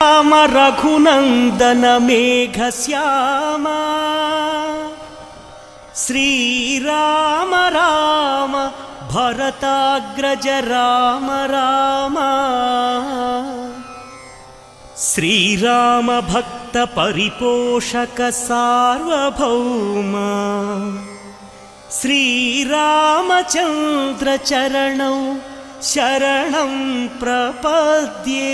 రామ రఘునందన మేఘశ్యామ శ్రీరామ రామ భరతాగ్రజ రామ రామ శ్రీరామ భక్త పరిపోషక సార్వభౌమ శ్రీరామచంద్ర చరణౌ శరణం ప్రపద్యే.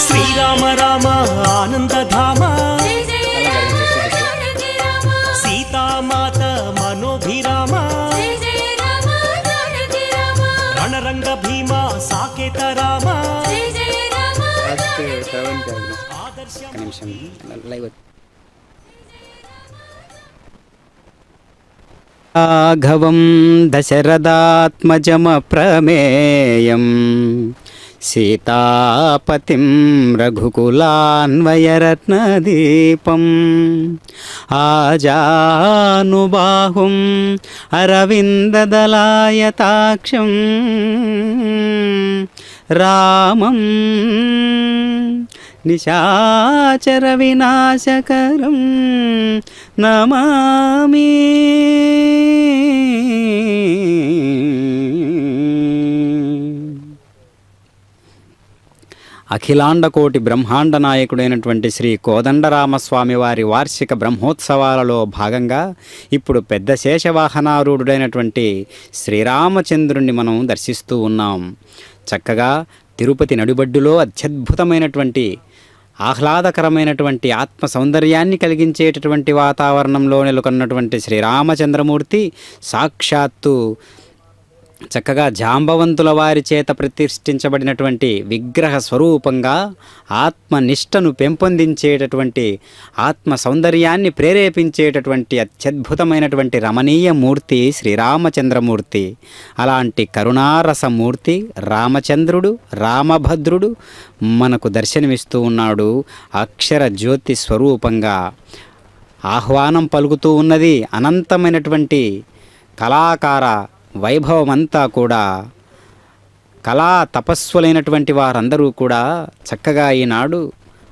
శ్రీరామ రామ ఆనందధామ సీతామాత మనోభిరామ రణరంగ భీమ సాకేత రామ రాఘవం దశరథాత్మజమప్రమేయం సీతాపతిం రఘుకులాన్వయరత్నదీపం ఆజానుబాహుం అరవిందదలాయతాక్షం రామం నిశాచర వినాశకరం నమామి. అఖిలాండకోటి బ్రహ్మాండ నాయకుడైనటువంటి శ్రీ కోదండరామస్వామి వారి వార్షిక బ్రహ్మోత్సవాలలో భాగంగా ఇప్పుడు పెద్ద శేషవాహనారూఢుడైనటువంటి శ్రీరామచంద్రుణ్ణి మనం దర్శిస్తూ ఉన్నాం. చక్కగా తిరుపతి నడిబడ్డులో అత్యద్భుతమైనటువంటి ఆహ్లాదకరమైనటువంటి ఆత్మ సౌందర్యాన్ని కలిగించేటటువంటి వాతావరణంలో నెలకొన్నటువంటి శ్రీరామచంద్రమూర్తి సాక్షాత్తు చక్కగా జాంబవంతుల వారి చేత ప్రతిష్ఠించబడినటువంటి విగ్రహ స్వరూపంగా ఆత్మనిష్టను పెంపొందించేటటువంటి ఆత్మ సౌందర్యాన్ని ప్రేరేపించేటటువంటి అత్యద్భుతమైనటువంటి రమణీయ మూర్తి శ్రీరామచంద్రమూర్తి. అలాంటి కరుణారసమూర్తి రామచంద్రుడు రామభద్రుడు మనకు దర్శనమిస్తూ ఉన్నాడు. అక్షర జ్యోతి స్వరూపంగా ఆహ్వానం పలుకుతూ ఉన్నది అనంతమైనటువంటి కళాకార వైభవమంతా కూడా. కళా తపస్సులైనటువంటి వారందరూ కూడా చక్కగా ఈనాడు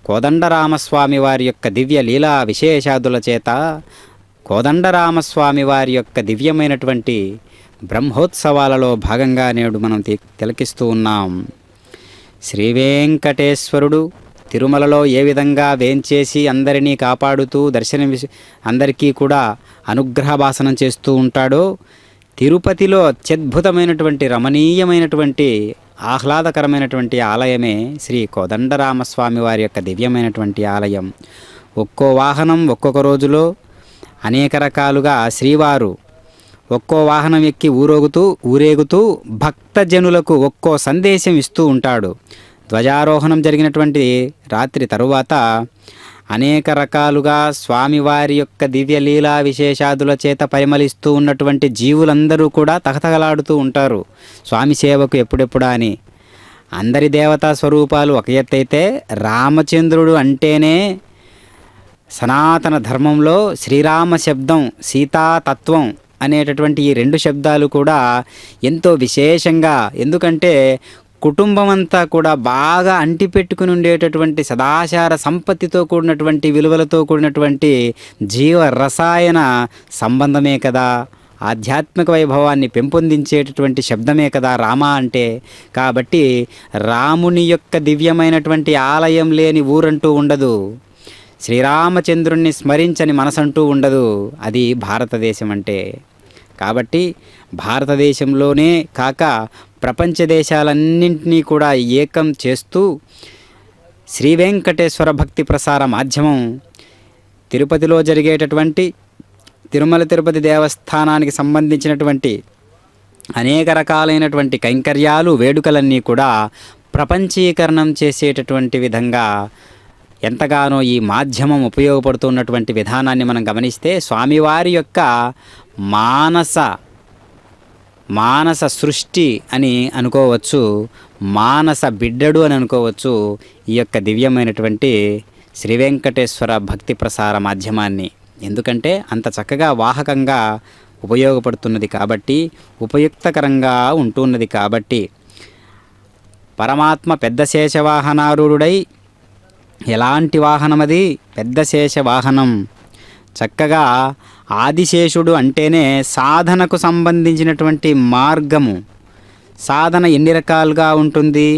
కోదండరామస్వామి వారి యొక్క దివ్య లీలా విశేషాదుల చేత కోదండరామస్వామి వారి యొక్క దివ్యమైనటువంటి బ్రహ్మోత్సవాలలో భాగంగా నేడు మనం తిలకిస్తూ ఉన్నాం. శ్రీవేంకటేశ్వరుడు తిరుమలలో ఏ విధంగా వేంచేసి అందరినీ కాపాడుతూ అందరికీ కూడా అనుగ్రహ భాసనం చేస్తూ ఉంటాడో, తిరుపతిలో అత్యద్భుతమైనటువంటి రమణీయమైనటువంటి ఆహ్లాదకరమైనటువంటి ఆలయమే శ్రీ కోదండరామస్వామి వారి యొక్క దివ్యమైనటువంటి ఆలయం. ఒక్కో వాహనం ఒక్కొక్క రోజులో అనేక రకాలుగా శ్రీవారు ఒక్కో వాహనం ఎక్కి ఊరేగుతూ భక్తజనులకు ఒక్కో సందేశం ఇస్తూ ఉంటాడు. ధ్వజారోహణం జరిగినటువంటి రాత్రి తరువాత అనేక రకాలుగా స్వామివారి యొక్క దివ్య లీలా విశేషాదుల చేత పరిమళిస్తూ ఉన్నటువంటి జీవులందరూ కూడా తహతహలాడుతూ ఉంటారు స్వామి సేవకు ఎప్పుడెప్పుడా అని. అందరి దేవతా స్వరూపాలు ఒక ఎత్తైతే రామచంద్రుడు అంటేనే సనాతన ధర్మంలో శ్రీరామ శబ్దం, సీతాతత్వం అనేటటువంటి ఈ రెండు శబ్దాలు కూడా ఎంతో విశేషంగా, ఎందుకంటే కుటుంబం అంతా కూడా బాగా అంటిపెట్టుకుని ఉండేటటువంటి సదాచార సంపత్తితో కూడినటువంటి విలువలతో కూడినటువంటి జీవ రసాయన సంబంధమే కదా, ఆధ్యాత్మిక వైభవాన్ని పెంపొందించేటటువంటి శబ్దమే కదా రామ అంటే. కాబట్టి రాముని యొక్క దివ్యమైనటువంటి ఆలయం లేని ఊరంటూ ఉండదు, శ్రీరామచంద్రుణ్ణి స్మరించని మనసంటూ ఉండదు, అది భారతదేశం అంటే. కాబట్టి భారతదేశంలోనే కాక ప్రపంచ దేశాలన్నింటినీ కూడా ఏకం చేస్తూ శ్రీ వెంకటేశ్వర భక్తి ప్రసార మాధ్యమం తిరుపతిలో జరిగేటటువంటి తిరుమల తిరుపతి దేవస్థానానికి సంబంధించినటువంటి అనేక రకాలైనటువంటి కైంకర్యాలు, వేడుకలన్నీ కూడా ప్రపంచీకరణం చేసేటటువంటి విధంగా ఎంతగానో ఈ మాధ్యమం ఉపయోగపడుతున్నటువంటి విధానాన్ని మనం గమనిస్తే స్వామివారి యొక్క మానస సృష్టి అని అనుకోవచ్చు, మానస బిడ్డడు అని అనుకోవచ్చు ఈ యొక్క దివ్యమైనటువంటి శ్రీ వెంకటేశ్వర భక్తి ప్రసార మాధ్యమాన్ని. ఎందుకంటే అంత చక్కగా వాహకంగా ఉపయోగపడుతున్నది కాబట్టి, ఉపయుక్తకరంగా ఉంటున్నది కాబట్టి. పరమాత్మ పెద్ద శేషవాహనారూఢుడై, ఎలాంటి వాహనం అది? పెద్ద శేష వాహనం. చక్కగా ఆదిశేషుడు అంటేనే సాధనకు సంబంధించినటువంటి మార్గము. సాధన ఎన్ని రకాలుగా ఉంటుంది?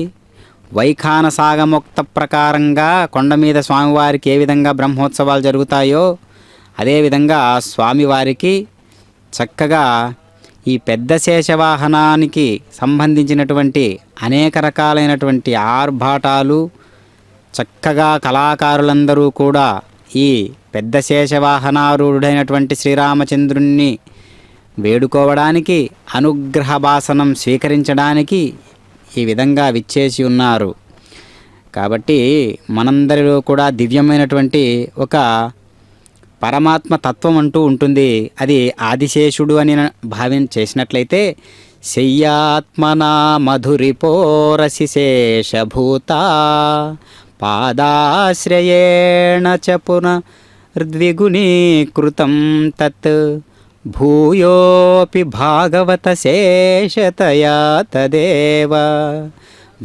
వైఖాన సాగమోక్త ప్రకారంగా కొండ మీద స్వామివారికి ఏ విధంగా బ్రహ్మోత్సవాలు జరుగుతాయో అదేవిధంగా స్వామివారికి చక్కగా ఈ పెద్ద శేషవాహనానికి సంబంధించినటువంటి అనేక రకాలైనటువంటి ఆర్భాటాలు, చక్కగా కళాకారులందరూ కూడా ఈ పెద్ద శేషవాహనారూఢుడైనటువంటి శ్రీరామచంద్రుణ్ణి వేడుకోవడానికి, అనుగ్రహ భాసనం స్వీకరించడానికి ఈ విధంగా విచ్చేసి ఉన్నారు. కాబట్టి మనందరిలో కూడా దివ్యమైనటువంటి ఒక పరమాత్మ తత్వం అంటూ ఉంటుంది. అది ఆదిశేషుడు అని భావం చేసినట్లయితే శయ్యాత్మనా మధురిపోరసి శేషభూత పాదాశ్రయేణ చ పునర్ద్విగుణీకృతం తత్ భూయోపి భాగవత శేషతయా తదేవ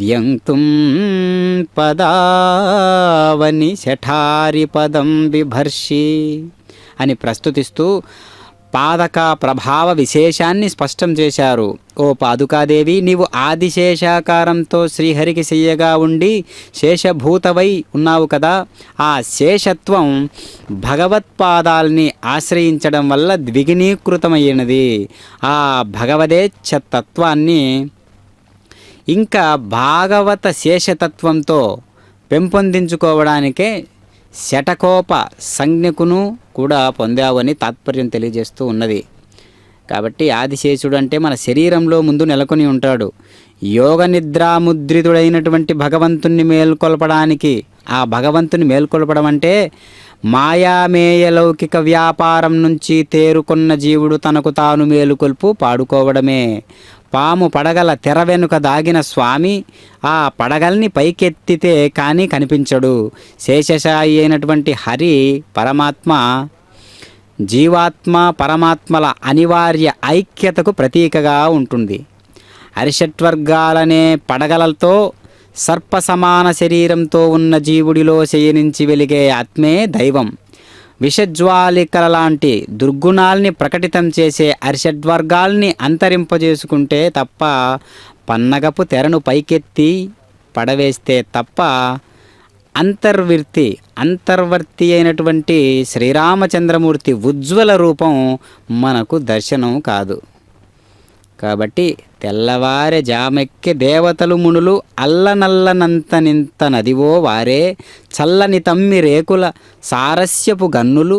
వ్యంక్తుం పదావని శఠారి పదం బిభర్షి అని ప్రస్తుతిస్తూ పాదక ప్రభావ విశేషాన్ని స్పష్టం చేశారు. ఓ పాదుకాదేవి, నీవు ఆదిశేషాకారంతో శ్రీహరికి శయ్యగా ఉండి శేషభూతవై ఉన్నావు కదా, ఆ శేషత్వం భగవత్పాదాల్ని ఆశ్రయించడం వల్ల ద్విగుణీకృతమైనది. ఆ భగవదేచ్ఛ తత్వాన్ని ఇంకా భాగవత శేషతత్వంతో పెంపొందించుకోవడానికే శటకోప సంజ్ఞకును కూడా పొందావని తాత్పర్యం తెలియజేస్తూ ఉన్నది. కాబట్టి ఆదిశేషుడు అంటే మన శరీరంలో ముందు నెలకొని ఉంటాడు. యోగ నిద్రాముద్రితుడైనటువంటి భగవంతుణ్ణి మేల్కొల్పడానికి, ఆ భగవంతుని మేల్కొల్పడం అంటే మాయామేయ లౌకిక వ్యాపారం నుంచి తేరుకున్న జీవుడు తనకు తాను మేలుకొల్పు పాడుకోవడమే. పాము పడగల తెర వెనుక దాగిన స్వామి ఆ పడగల్ని పైకెత్తితే కానీ కనిపించడు. శేషశాయి అయినటువంటి హరి పరమాత్మ జీవాత్మ పరమాత్మల అనివార్య ఐక్యతకు ప్రతీకగా ఉంటుంది. అరిషట్వర్గాలనే పడగలతో సర్ప సమాన శరీరంతో ఉన్న జీవుడిలో శయనించి వెలిగే ఆత్మే దైవం. విషజ్వాలికల లాంటి దుర్గుణాల్ని ప్రకటితం చేసే అరిషడ్వర్గాల్ని అంతరింపజేసుకుంటే తప్ప, పన్నగపు తెరను పైకెత్తి పడవేస్తే తప్ప అంతర్వర్తి అయినటువంటి శ్రీరామచంద్రమూర్తి ఉజ్వల రూపం మనకు దర్శనం కాదు. కాబట్టి తెల్లవారె జామెక్కె దేవతలు మునులు అల్లనల్లనంతనింత నదివో వారే చల్లని తమ్మి రేకుల సారస్యపు గన్నులు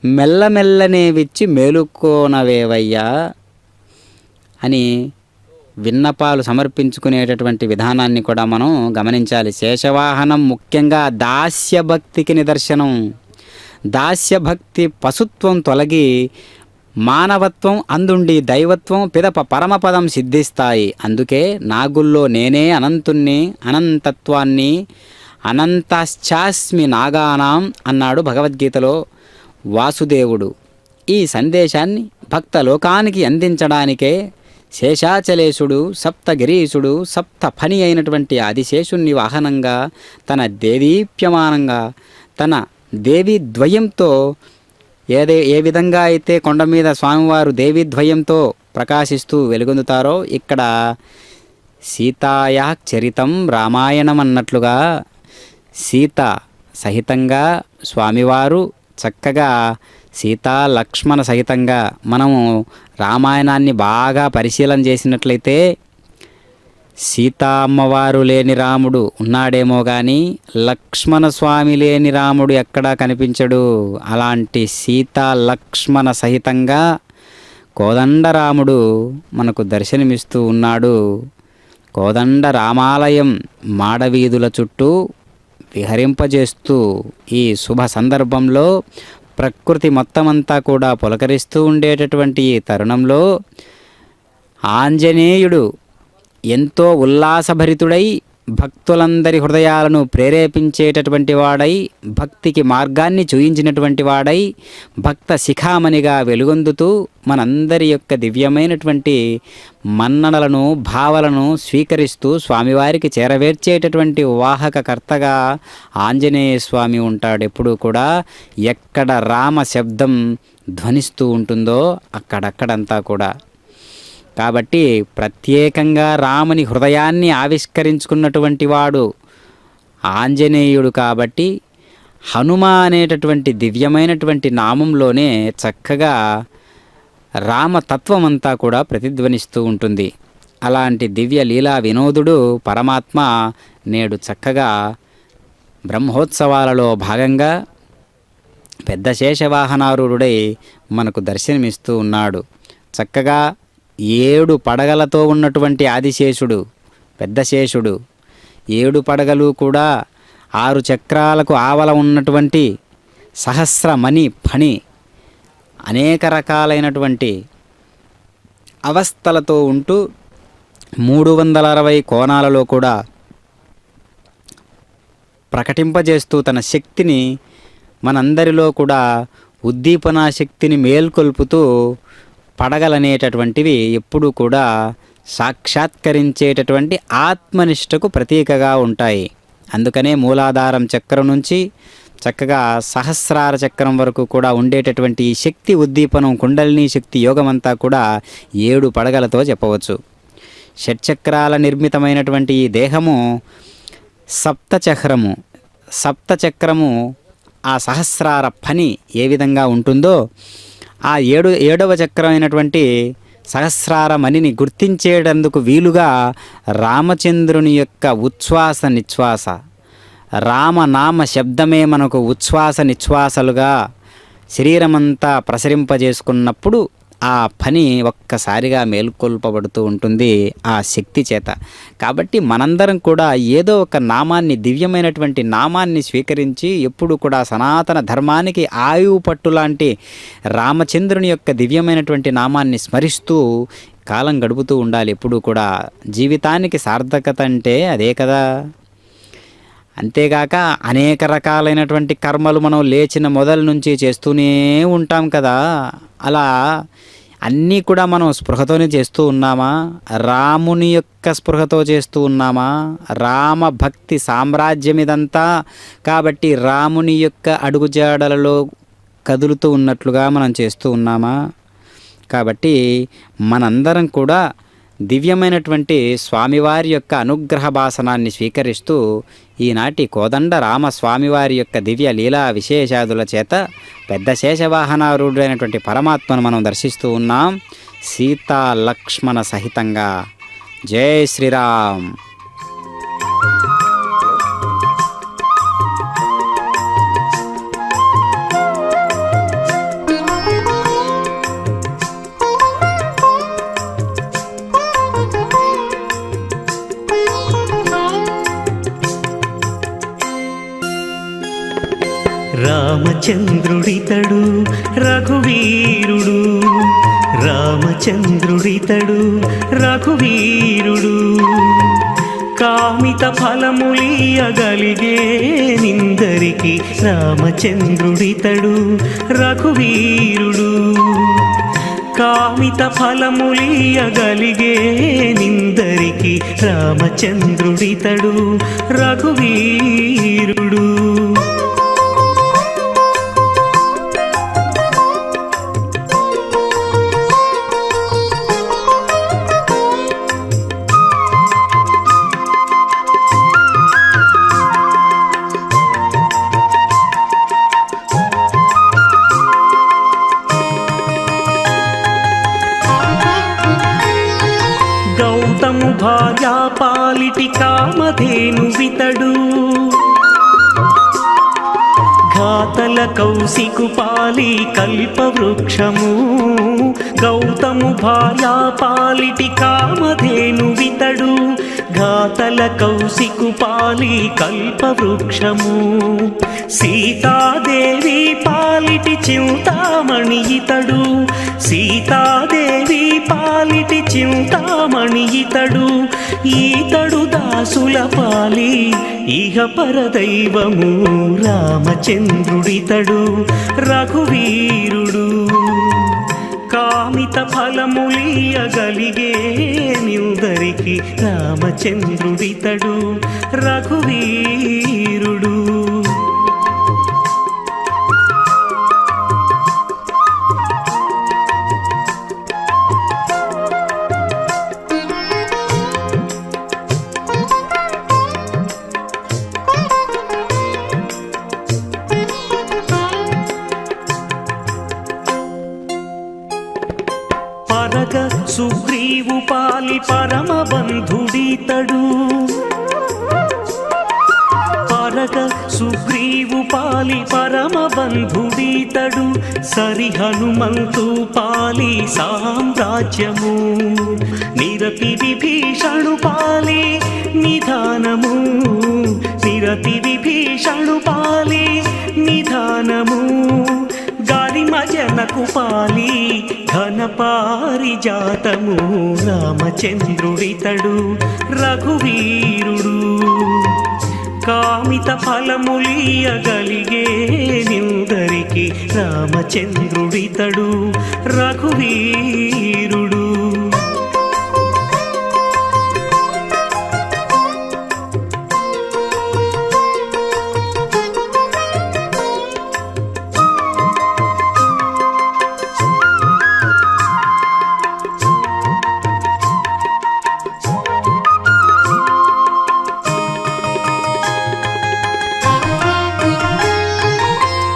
మెల్లమెల్లనే విచ్చి మేలుకోనవేవయ్యా అని విన్నపాలు సమర్పించుకునేటటువంటి విధానాన్ని కూడా మనం గమనించాలి. శేషవాహనం ముఖ్యంగా దాస్యభక్తికి నిదర్శనం. దాస్యభక్తి పశుత్వం తొలగి మానవత్వం అందుండి దైవత్వం పిదప పరమపదం సిద్ధిస్తాయి. అందుకే నాగుల్లో నేనే అనంతుణ్ణి, అనంతత్వాన్ని, అనంతాశ్చాస్మి నాగానాం అన్నాడు భగవద్గీతలో వాసుదేవుడు. ఈ సందేశాన్ని భక్త లోకానికి అందించడానికే శేషాచలేశుడు, సప్తగిరీశుడు, సప్త ఫణి అయినటువంటి ఆదిశేషుణ్ణి వాహనంగా తన దేదీప్యమానంగా తన దేవీద్వయంతో ఏ విధంగా అయితే కొండ మీద స్వామివారు దేవీద్వయంతో ప్రకాశిస్తూ వెలుగొందుతారో ఇక్కడ సీతాయా చరితం రామాయణం అన్నట్లుగా సీత సహితంగా స్వామివారు చక్కగా సీతా లక్ష్మణ సహితంగా మనము రామాయణాన్ని బాగా పరిశీలన చేసినట్లయితే సీతా అమ్మవారు లేని రాముడు ఉన్నాడేమో కానీ లక్ష్మణ స్వామి లేని రాముడు ఎక్కడా కనిపించడు. అలాంటి సీతా లక్ష్మణ సహితంగా కోదండరాముడు మనకు దర్శనమిస్తూ ఉన్నాడు. కోదండ రామాలయం మాడవీధుల చుట్టూ విహరింపజేస్తూ ఈ శుభ సందర్భంలో ప్రకృతి మొత్తమంతా కూడా పులకరిస్తూ ఉండేటటువంటి ఈ తరుణంలో ఆంజనేయుడు ఎంతో ఉల్లాసభరితుడై భక్తులందరి హృదయాలను ప్రేరేపించేటటువంటి వాడై భక్తికి మార్గాన్ని చూయించినటువంటి వాడై భక్త శిఖామణిగా వెలుగొందుతూ మనందరి యొక్క దివ్యమైనటువంటి మన్ననలను భావలను స్వీకరిస్తూ స్వామివారికి చేరవేర్చేటటువంటి వాహకకర్తగా ఆంజనేయ స్వామి ఉంటాడు. ఎప్పుడూ కూడా ఎక్కడ రామ శబ్దం ధ్వనిస్తూ ఉంటుందో అక్కడక్కడంతా కూడా. కాబట్టి ప్రత్యేకంగా రాముని హృదయాన్ని ఆవిష్కరించుకున్నటువంటి వాడు ఆంజనేయుడు. కాబట్టి హనుమ అనేటటువంటి దివ్యమైనటువంటి నామంలోనే చక్కగా రామతత్వం అంతా కూడా ప్రతిధ్వనిస్తూ ఉంటుంది. అలాంటి దివ్య లీలా వినోదుడు పరమాత్మ నేడు చక్కగా బ్రహ్మోత్సవాలలో భాగంగా పెద్ద శేషవాహనారూఢుడై మనకు దర్శనమిస్తూ ఉన్నాడు. చక్కగా 7 పడగలతో ఉన్నటువంటి ఆదిశేషుడు పెద్ద శేషుడు, 7 పడగలు కూడా 6 చక్రాలకు ఆవల ఉన్నటువంటి సహస్రమణి ఫణి అనేక రకాలైనటువంటి అవస్థలతో ఉంటూ 360 కోణాలలో కూడా ప్రకటింపజేస్తూ తన శక్తిని మనందరిలో కూడా ఉద్దీపనా శక్తిని మేల్కొల్పుతూ పడగలనేటటువంటివి ఎప్పుడూ కూడా సాక్షాత్కరించేటటువంటి ఆత్మనిష్టకు ప్రతీకగా ఉంటాయి. అందుకనే మూలాధారం చక్రం నుంచి చక్కగా సహస్రార చక్రం వరకు కూడా ఉండేటటువంటి ఈ శక్తి ఉద్దీపనం కుండలిని శక్తి యోగమంతా కూడా 7 పడగలతో చెప్పవచ్చు. షట్చక్రాల నిర్మితమైనటువంటి ఈ దేహము సప్తచక్రము. సప్తచక్రము ఆ సహస్రార ఫణి ఏ విధంగా ఉంటుందో ఆ 7వ చక్రం అయినటువంటి సహస్రార మణిని గుర్తించేటందుకు వీలుగా రామచంద్రుని యొక్క ఉచ్ఛ్వాస నిశ్వాస రామనామ శబ్దమే మనకు ఉచ్ఛ్వాస నిశ్వాసలుగా శరీరమంతా ప్రసరింపజేసుకున్నప్పుడు ఆ పని ఒక్కసారిగా మేల్కొల్పబడుతూ ఉంటుంది ఆ శక్తి చేత. కాబట్టి మనందరం కూడా ఏదో ఒక నామాన్ని దివ్యమైనటువంటి నామాన్ని స్వీకరించి ఎప్పుడు కూడా సనాతన ధర్మానికి ఆయువు పట్టు లాంటి రామచంద్రుని యొక్క దివ్యమైనటువంటి నామాన్ని స్మరిస్తూ కాలం గడుపుతూ ఉండాలి. ఎప్పుడు కూడా జీవితానికి సార్థకత అంటే అదే కదా. అంతేగాక అనేక రకాలైనటువంటి కర్మలు మనం లేచిన మొదల నుంచి చేస్తూనే ఉంటాం కదా. అలా అన్నీ కూడా మనం స్పృహతోనే చేస్తూ ఉన్నామా? రాముని యొక్క స్పృహతో చేస్తూ ఉన్నామా? రామ భక్తి సామ్రాజ్యం ఇదంతా. కాబట్టి రాముని యొక్క అడుగుజాడలలో కదులుతూ ఉన్నట్లుగా మనం చేస్తూ ఉన్నామా? కాబట్టి మనందరం కూడా దివ్యమైనటువంటి స్వామివారి యొక్క అనుగ్రహ భాసనాన్ని స్వీకరిస్తూ ఈనాటి కోదండ రామ స్వామివారి యొక్క దివ్య లీలా విశేషాదుల చేత పెద్ద శేషవాహనారూఢుడైనటువంటి పరమాత్మను మనం దర్శిస్తూ ఉన్నాం సీతా లక్ష్మణ సహితంగా. జై శ్రీరామ్. రామచంద్రుడితడు రఘువీరుడు, రామచంద్రుడితడు రఘువీరుడు. కామిత ఫలములియగలిగే నిందరికి రామచంద్రుడితడు రఘువీరుడు. కామిత ఫలములియగలిగే నిందరికి రామచంద్రుడితడు రఘువీరుడు. గౌతము భార్యా పాలిటి కామధేను వితడు, ఘాతల కౌశికు పాలి కల్పవృక్షము. గౌతము భార్యా పాలిటి కామధేను వితడు, ఘాతల కౌశికు పాలి కల్పవృక్షము. సీతాదేవి పాలిటి చింతామణి ఇతడు, సీతాదేవి పాలిటి చింతామణి ఇతడు. ఈతడు దాసుల పాలి ఇహ పరదైవము, రామచంద్రుడితడు రఘువీరుడు. కామిత ఫలములియగలిగే నిందరికి రామచంద్రుడితడు రఘువీరుడు. పరగ సుగ్రీవు పాలి పరమ బంధుడితడు, పరగ సుగ్రీవు పాలి పరమ బంధుడితడు. సరి హనుమంతు పాలి సామ్రాజ్యము, నిరతి విభీషణు పాలి నిధానము, నిరతి విభీషణు పాలి నిధానము. గాలిమ జనకు పాలి ఘన పారిజాతము, రామచంద్రుడితడు రఘువీరుడు. కామిత ఫలములియగలిగే నిందరికి రామచంద్రుడితడు రఘువీరుడు.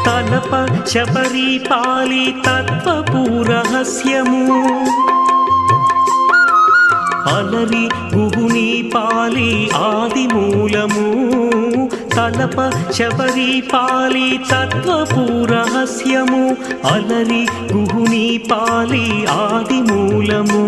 తలప శబరి పాలి తత్వపూరహస్యము, అలరి గుహుని పాలి ఆదిమూలము. తలప శబరి పాలి తత్వపూరహస్యము, అలరి గుహుని పాలి ఆదిమూలము.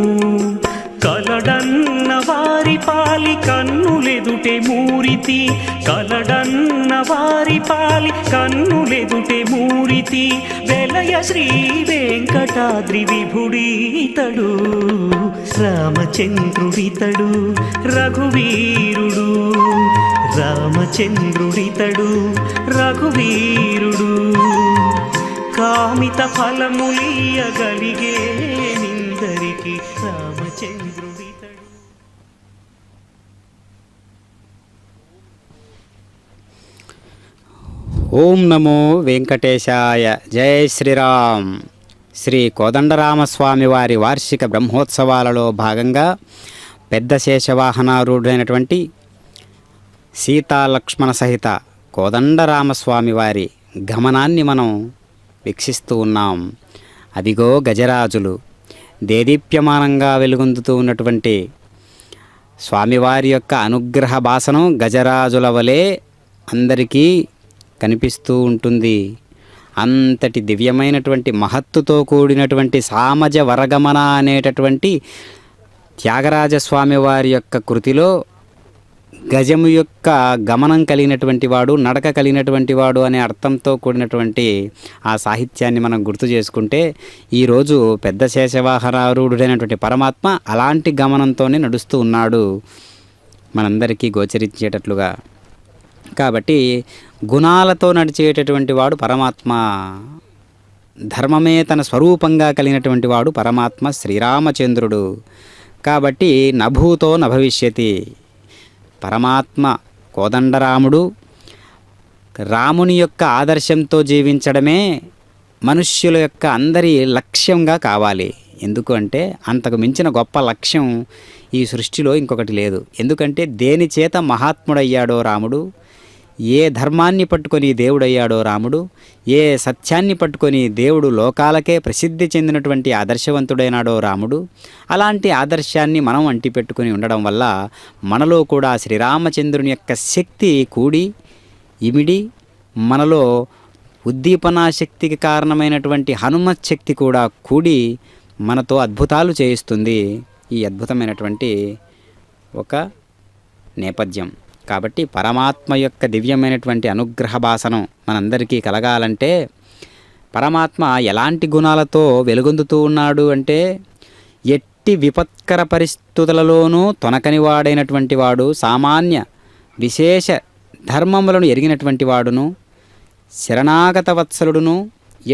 కలడన్న వారి పాలి కన్నులెదుటే మూరితి, కలడన్న వారి పాలి కన్నులెదుటే మూరితి. వెలయ శ్రీ వెంకటాద్రి విభుడితడు రామచంద్రుడితడు రఘువీరుడు, రామచంద్రుడితడు రఘువీరుడు. కామిత ఫలములియగలిగే నిందరికి రామచంద్రుడితడు. ఓం నమో వెంకటేశాయ. జై శ్రీరామ్. శ్రీ కోదండరామస్వామి వారి వార్షిక బ్రహ్మోత్సవాలలో భాగంగా పెద్ద శేషవాహనారూఢుడైనటువంటి సీతాలక్ష్మణ సహిత కోదండరామస్వామి వారి గమనాన్ని మనం వీక్షిస్తూ ఉన్నాం. అదిగో గజరాజులు దేదీప్యమానంగా వెలుగొందుతూ ఉన్నటువంటి స్వామివారి యొక్క అనుగ్రహ భాసనం గజరాజుల వలె అందరికీ కనిపిస్తూ ఉంటుంది. అంతటి దివ్యమైనటువంటి మహత్తుతో కూడినటువంటి సామజ వరగమన అనేటటువంటి త్యాగరాజస్వామి వారి యొక్క కృతిలో గజము యొక్క గమనం కలిగినటువంటి వాడు, నడక కలిగినటువంటి వాడు అనే అర్థంతో కూడినటువంటి ఆ సాహిత్యాన్ని మనం గుర్తు చేసుకుంటే ఈరోజు పెద్ద శేషవాహనారూఢుడైనటువంటి పరమాత్మ అలాంటి గమనంతోనే నడుస్తూ ఉన్నాడు మనందరికీ గోచరించేటట్లుగా. కాబట్టి గుణాలతో నడిచేటటువంటి వాడు పరమాత్మ, ధర్మమే తన స్వరూపంగా కలిగినటువంటి వాడు పరమాత్మ శ్రీరామచంద్రుడు. కాబట్టి నభూతో నభవిష్యతి, పరమాత్మ కోదండరాముడు రాముని యొక్క ఆదర్శంతో జీవించడమే మనుష్యుల యొక్క అందరి లక్ష్యంగా కావాలి. ఎందుకు అంటే అంతకు మించిన గొప్ప లక్ష్యం ఈ సృష్టిలో ఇంకొకటి లేదు. ఎందుకంటే దేని చేత మహాత్ముడయ్యాడో రాముడు, ఏ ధర్మాన్ని పట్టుకొని దేవుడయ్యాడో రాముడు, ఏ సత్యాన్ని పట్టుకొని దేవుడు లోకాలకే ప్రసిద్ధి చెందినటువంటి ఆదర్శవంతుడైనాడో రాముడు, అలాంటి ఆదర్శాన్ని మనం అంటిపెట్టుకుని ఉండడం వల్ల మనలో కూడా శ్రీరామచంద్రుని యొక్క శక్తి కూడి ఇమిడి మనలో ఉద్దీపనా శక్తికి కారణమైనటువంటి హనుమత్ శక్తి కూడా కూడి మనతో అద్భుతాలు చేయిస్తుంది. ఈ అద్భుతమైనటువంటి ఒక నేపథ్యం. కాబట్టి పరమాత్మ యొక్క దివ్యమైనటువంటి అనుగ్రహ భాసనం మనందరికీ కలగాలంటే పరమాత్మ ఎలాంటి గుణాలతో వెలుగొందుతూ ఉన్నాడు అంటే, ఎట్టి విపత్కర పరిస్థితులలోనూ తొనకనివాడైనటువంటి వాడు, సామాన్య విశేష ధర్మములను ఎరిగినటువంటి వాడును, శరణాగత వత్సలుడును,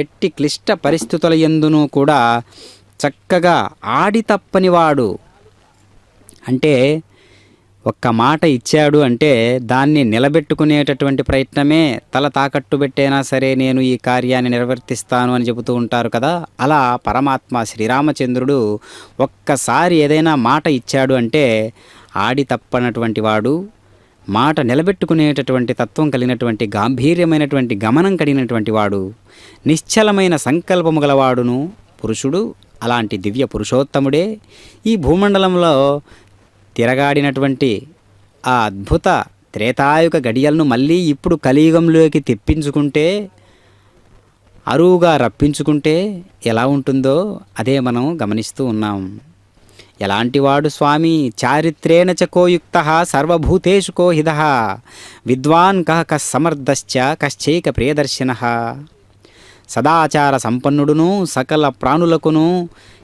ఎట్టి క్లిష్ట పరిస్థితుల యందును కూడా చక్కగా ఆడి తప్పనివాడు. అంటే ఒక్క మాట ఇచ్చాడు అంటే దాన్ని నిలబెట్టుకునేటటువంటి ప్రయత్నమే, తల తాకట్టు పెట్టైనా సరే నేను ఈ కార్యాన్ని నిర్వర్తిస్తాను అని చెబుతూ ఉంటారు కదా. అలా పరమాత్మ శ్రీరామచంద్రుడు ఒక్కసారి ఏదైనా మాట ఇచ్చాడు అంటే ఆడి తప్పనటువంటి వాడు, మాట నిలబెట్టుకునేటటువంటి తత్వం కలిగినటువంటి గాంభీర్యమైనటువంటి గమనం కలిగినటువంటి వాడు, నిశ్చలమైన సంకల్పము గలవాడును పురుషుడు. అలాంటి దివ్య పురుషోత్తముడే ఈ భూమండలంలో తిరగాడినటువంటి ఆ అద్భుత త్రేతాయుగ గడియలను మళ్ళీ ఇప్పుడు కలియుగంలోకి తెప్పించుకుంటే, అరువుగా రప్పించుకుంటే ఎలా ఉంటుందో అదే మనం గమనిస్తూ ఉన్నాం. ఎలాంటి వాడు స్వామి? చారిత్రేణ చకోయుక్త సర్వభూతేషు కోహిద, విద్వాన్ కః సమర్థశ్చ కశ్చైక ప్రియదర్శిన, సదాచార సంపన్నుడును, సకల ప్రాణులకును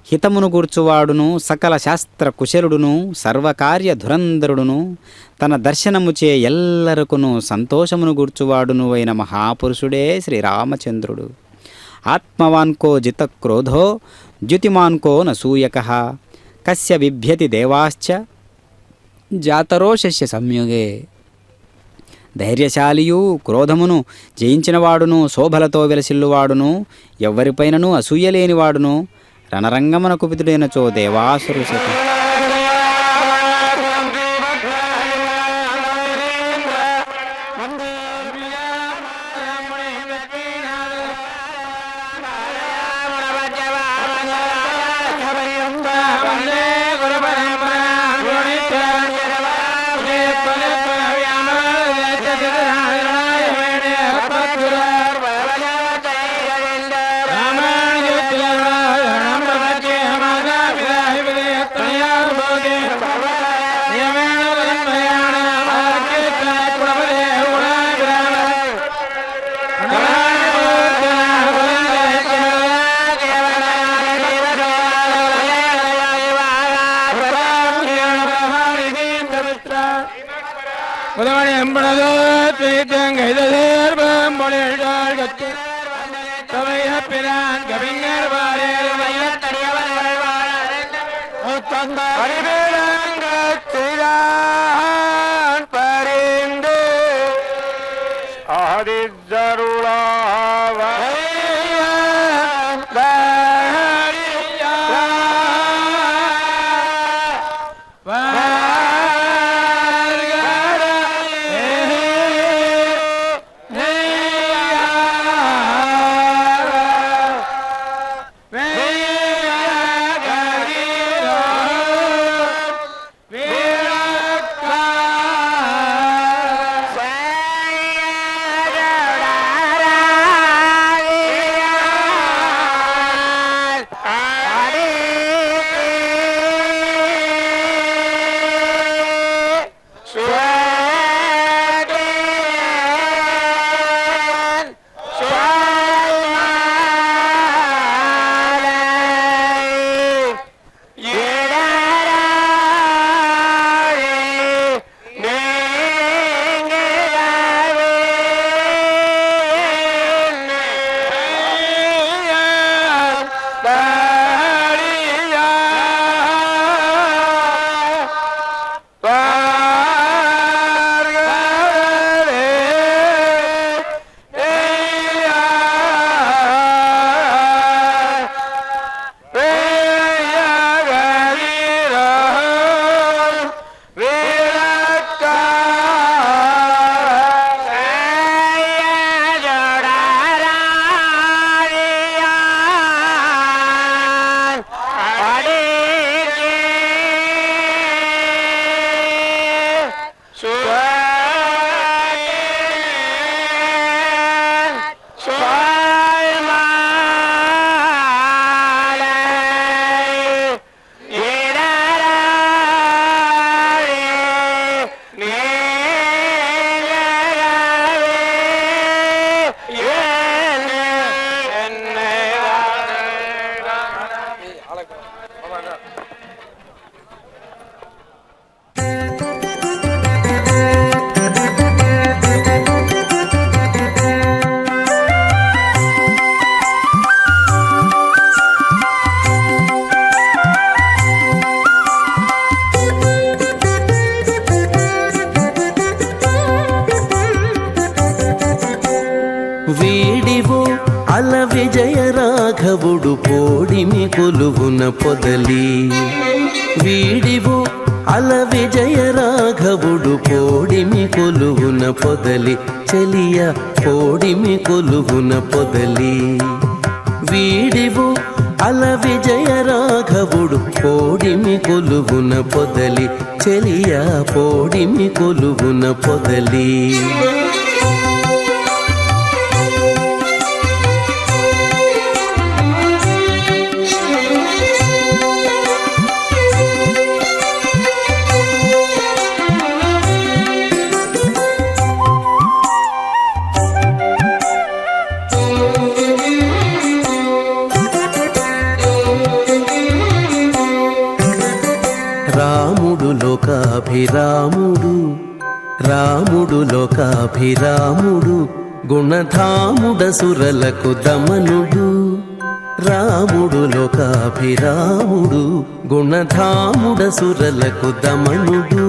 హితమును గూర్చువాడును, సకల శాస్త్ర కుశలుడును, సర్వకార్య ధురంధరుడును, తన దర్శనముచే ఎల్లరకును సంతోషమును గూర్చువాడును అయిన మహాపురుషుడే శ్రీరామచంద్రుడు. ఆత్మవాన్కో జితక్రోధో ద్యుతిమాన్కో నసూయకః, కస్య బిభ్యతి దేవాశ్చ జాతరోషస్య సంయుగే. ధైర్యశాలియు, క్రోధమును జయించినవాడును, శోభలతో విలసిల్లువాడును, ఎవ్వరిపైనను అసూయలేనివాడును, రణరంగమున కుపితుడైనచో దేవాసురు సతి. వీడివో అల విజయ రాఘవుడు పోడిమి కొలువున పొదలి. వీడివో అల విజయ రాఘవుడు పోడిమి కొలువున పొదలి. చెలియ పోడిమి కొలువున పొదలి. వీడివో అల విజయ రాఘవుడు పోడిమి కొలువున పొదలి. చెలియ పోడిమి కొలువున పొదలి. రాముడు లోకాభిరాముడు, రాముడు లోకాభిరాముడు, గుణధాముడసురలకు దమనుడు. రాముడు లోకాభిరాముడు, గుణధాముడసురలకు దమనుడు.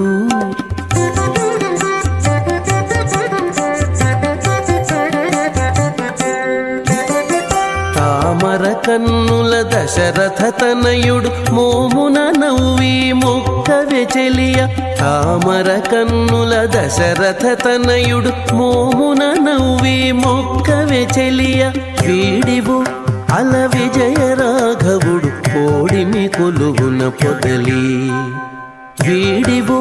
తామర కన్నుల దశరథ తనయుడు మోమున నవ్వి మొక్కవె చెలియ. తామర కన్నుల దశరథ తనయుడు మోమున నవ్వి మొక్కవె చెలియ. వీడివు అల విజయ రాఘవుడు పోడిమి కొలువున పొదలి. వీడివు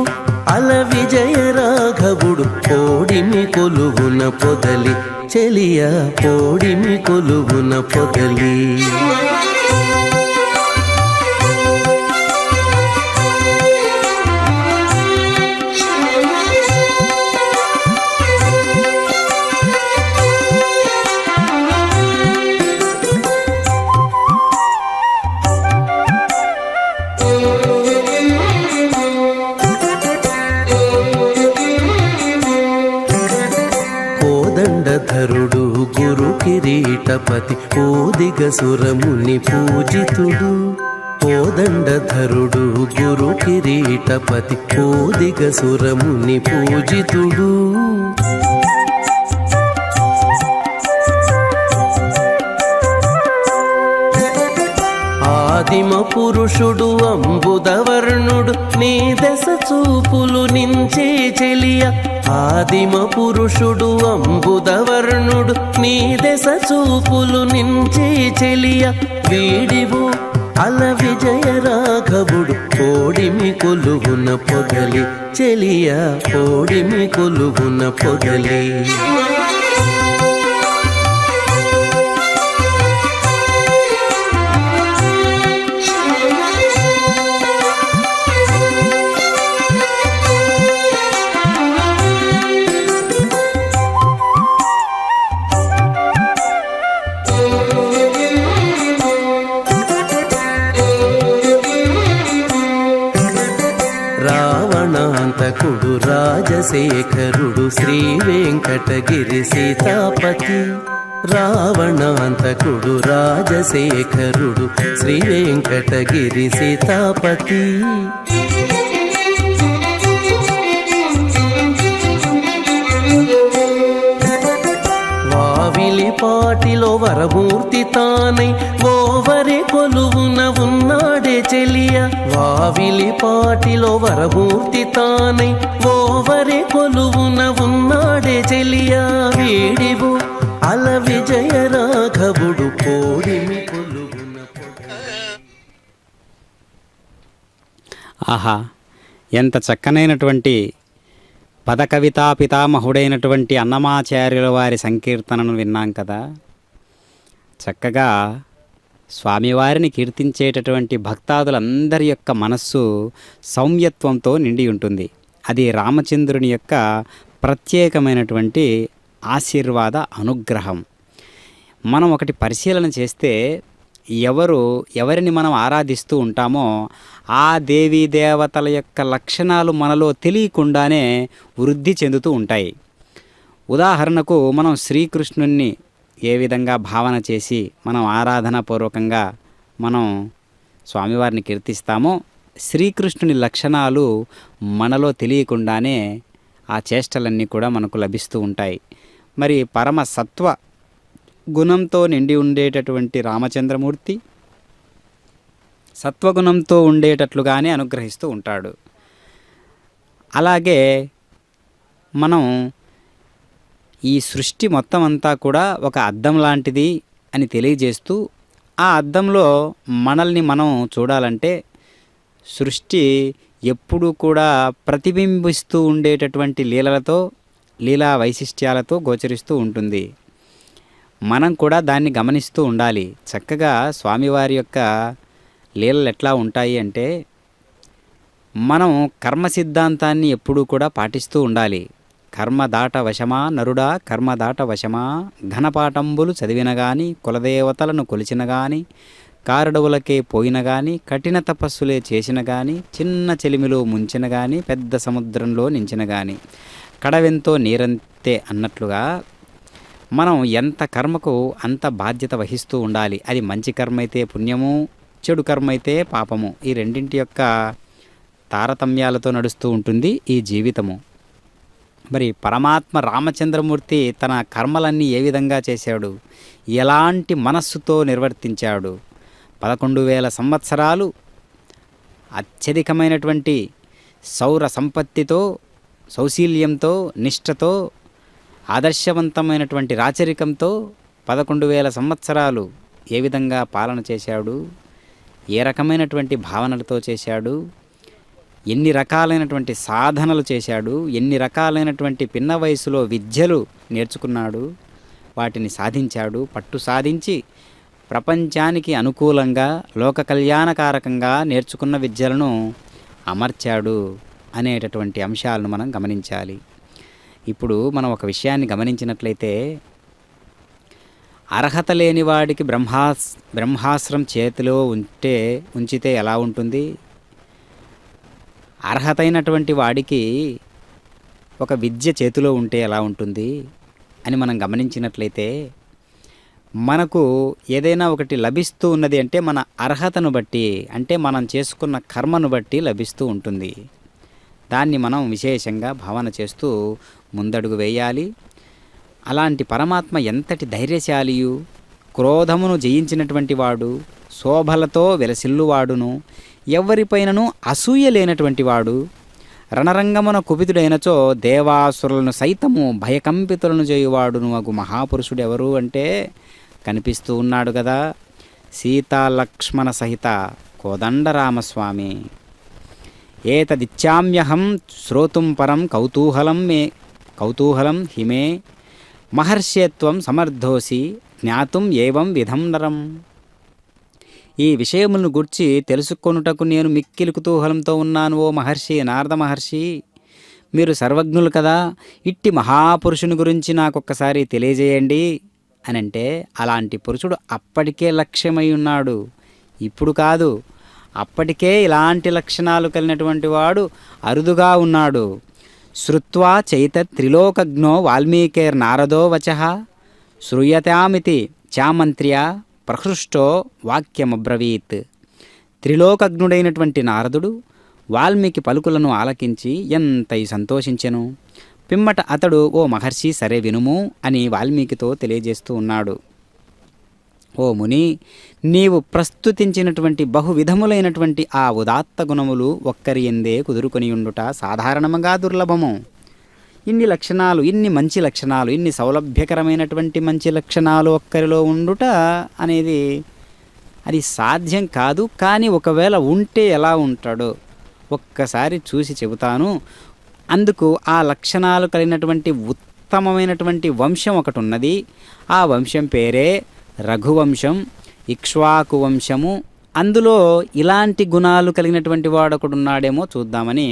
అల విజయ రాఘవుడు పోడిమి కొలువున పొదలి. చెలియ పోడిమి కొలువున పొదలి. కోదండధరుడు గురు కిరీటపతి ఓదిగసురముని పూజితుడు. కోదండధరుడు గురు కిరీటపతి ఓదిగసురముని పూజితుడు. ఆదిమ పురుషుడు అంబుదవర్ణుడు నీ దశ చూపులు నించే చెలియ. ఆదిమ పురుషుడు అంబుదవర్ణుడు నీ దశ చూపులు నించే చెలియ. వీడివు అల విజయ రాఘవుడు పోడిమి కొలువున పొదలి. చెలియ పోడిమి కొలువున పొదలి. రావణాంతకుడు రాజశేఖరుడు శ్రీ వెంకటగిరి సీతాపతి. రావణాంతకుడు రాజశేఖరుడు శ్రీ వెంకటగిరి సీతాపతి. వావిలిపాటిలో వరమూర్తి తానై ఓవరి కొలువున ఉన్నాడే చెలియ. వావిలిపాటిలో వరమూర్తి తానై ఓవరి కొలువున ఉన్నాడే చెలియ. వీడివు అల విజయ రాఘవుడు పోడిమి కొలువున. ఆహా, ఎంత చక్కనైనటువంటి పదకవితా పితామహుడైనటువంటి అన్నమాచార్యుల వారి సంకీర్తనను విన్నాం కదా. చక్కగా స్వామివారిని కీర్తించేటటువంటి భక్తాదులందరి యొక్క మనస్సు సౌమ్యత్వంతో నిండి ఉంటుంది. అది రామచంద్రుని యొక్క ప్రత్యేకమైనటువంటి ఆశీర్వాద అనుగ్రహం. మనం ఒకటి పరిశీలన చేస్తే ఎవరిని మనం ఆరాధిస్తూ ఉంటామో ఆ దేవీ దేవతల యొక్క లక్షణాలు మనలో తెలియకుండానే వృద్ధి చెందుతూ ఉంటాయి. ఉదాహరణకు మనం శ్రీకృష్ణుణ్ణి ఏ విధంగా భావన చేసి మనం ఆరాధనాపూర్వకంగా మనం స్వామివారిని కీర్తిస్తామో శ్రీకృష్ణుని లక్షణాలు మనలో తెలియకుండానే ఆ చేష్టలన్నీ కూడా మనకు లభిస్తూ ఉంటాయి. మరి పరమ సత్వ గుణంతో నిండి ఉండేటటువంటి రామచంద్రమూర్తి సత్వగుణంతో ఉండేటట్లుగానే అనుగ్రహిస్తూ ఉంటాడు. అలాగే మనం ఈ సృష్టి మొత్తం అంతా కూడా ఒక అద్దం లాంటిది అని తెలియజేస్తూ, ఆ అద్దంలో మనల్ని మనం చూడాలంటే సృష్టి ఎప్పుడూ కూడా ప్రతిబింబిస్తూ ఉండేటటువంటి లీలలతో, లీలా వైశిష్ట్యాలతో గోచరిస్తూ ఉంటుంది. మనం కూడా దాన్ని గమనిస్తూ ఉండాలి. చక్కగా స్వామివారి యొక్క లీలలు ఎట్లా ఉంటాయి అంటే, మనం కర్మ సిద్ధాంతాన్ని ఎప్పుడూ కూడా పాటిస్తూ ఉండాలి. కర్మదాట వశమా నరుడా, కర్మదాట వశమా, ఘనపాఠంబులు చదివిన గాని, కులదేవతలను కొలిచిన గాని, కారడవులకే పోయిన గాని, కఠిన తపస్సులే చేసిన గాని, చిన్న చెలిమిలో ముంచిన గాని, పెద్ద సముద్రంలో నించిన గాని, కడవెంతో నీరంతే అన్నట్లుగా మనం ఎంత కర్మకు అంత బాధ్యత వహిస్తూ ఉండాలి. అది మంచి కర్మ అయితే పుణ్యము, చెడు కర్మ అయితే పాపము. ఈ రెండింటి యొక్క తారతమ్యాలతో నడుస్తూ ఉంటుంది ఈ జీవితము. మరి పరమాత్మ రామచంద్రమూర్తి తన కర్మలన్నీ ఏ విధంగా చేశాడు, ఎలాంటి మనస్సుతో నిర్వర్తించాడు? 11,000 సంవత్సరాలు అత్యధికమైనటువంటి సౌర సంపత్తితో, సౌశీల్యంతో, నిష్ఠతో, ఆదర్శవంతమైనటువంటి రాచరికంతో 11,000 సంవత్సరాలు ఏ విధంగా పాలన చేశాడు, ఏ రకమైనటువంటి భావనలతో చేశాడు, ఎన్ని రకాలైనటువంటి సాధనలు చేశాడు, ఎన్ని రకాలైనటువంటి పిన్న వయసులో విద్యలు నేర్చుకున్నాడు, వాటిని సాధించాడు. పట్టు సాధించి ప్రపంచానికి అనుకూలంగా, లోక కళ్యాణకారకంగా నేర్చుకున్న విద్యలను అమర్చాడు అనేటటువంటి అంశాలను మనం గమనించాలి. ఇప్పుడు మనం ఒక విషయాన్ని గమనించినట్లయితే, అర్హత లేని వాడికి బ్రహ్మాస్త్రం చేతిలో ఉంచితే ఎలా ఉంటుంది? అర్హతైనటువంటి వాడికి ఒక విద్య చేతిలో ఉంటే ఎలా ఉంటుంది అని మనం గమనించినట్లయితే, మనకు ఏదైనా ఒకటి లభిస్తూ ఉన్నది అంటే మన అర్హతను బట్టి, అంటే మనం చేసుకున్న కర్మను బట్టి లభిస్తూ ఉంటుంది. దాన్ని మనం విశేషంగా భావన చేస్తూ ముందడుగు వేయాలి. అలాంటి పరమాత్మ ఎంతటి ధైర్యశాలియు, క్రోధమును జయించినటువంటి వాడు, శోభలతో వెలసిల్లువాడును, ఎవ్వరిపైనను అసూయ లేనటువంటి వాడు, రణరంగమున కుపితుడైనచో దేవాసురులను సైతము భయకంపితులను చేయువాడును అగు మహాపురుషుడు ఎవరు అంటే కనిపిస్తూ ఉన్నాడు కదా, సీతాలక్ష్మణ సహిత కోదండరామస్వామి. ఏతదిచ్చామ్యహం శ్రోతుం పరం కౌతూహలం హిమే మహర్షేత్వం సమర్థోసి జ్ఞాతుం ఏవం విధం నరం. ఈ విషయములను గుర్చి తెలుసుకొనుటకు నేను మిక్కిలి కుతూహలంతో ఉన్నాను ఓ మహర్షి, నారద మహర్షి. మీరు సర్వజ్ఞులు కదా, ఇట్టి మహాపురుషుని గురించి నాకొక్కసారి తెలియజేయండి అని అంటే, అలాంటి పురుషుడు అప్పటికే లక్ష్యమై ఉన్నాడు, ఇప్పుడు కాదు. అప్పటికే ఇలాంటి లక్షణాలు కలిగినటువంటి వాడు అరుదుగా ఉన్నాడు. శ్రుత్వా చైత త్రిలోకజ్ఞో వాల్మీకేర్నారదో వచః శ్రూయతామితి చామంత్ర్య ప్రహృష్టో వాక్యమబ్రవీత్. త్రిలోకజ్ఞుడైనటువంటి నారదుడు వాల్మీకి పలుకులను ఆలకించి ఎంతై సంతోషించెను. పిమ్మట అతడు, ఓ మహర్షి సరే వినుము అని వాల్మీకితో తెలియజేస్తూ ఉన్నాడు. ఓ ముని, నీవు ప్రస్తుతించినటువంటి బహువిధములైనటువంటి ఆ ఉదాత్త గుణములు ఒక్కరి ఎందే కుదురుకొని ఉండుట సాధారణంగా దుర్లభము. ఇన్ని లక్షణాలు, ఇన్ని మంచి లక్షణాలు, ఇన్ని సౌలభ్యకరమైనటువంటి మంచి లక్షణాలు ఒక్కరిలో ఉండుట అనేది అది సాధ్యం కాదు. కానీ ఒకవేళ ఉంటే ఎలా ఉంటాడో ఒక్కసారి చూసి చెబుతాను. అందుకు ఆ లక్షణాలు కలిగినటువంటి ఉత్తమమైనటువంటి వంశం ఒకటి ఉన్నది. ఆ వంశం పేరే రఘువంశం, ఇక్ష్వాకు వంశము. అందులో ఇలాంటి గుణాలు కలిగినటువంటి వాడు ఒకడున్నాడేమో చూద్దామని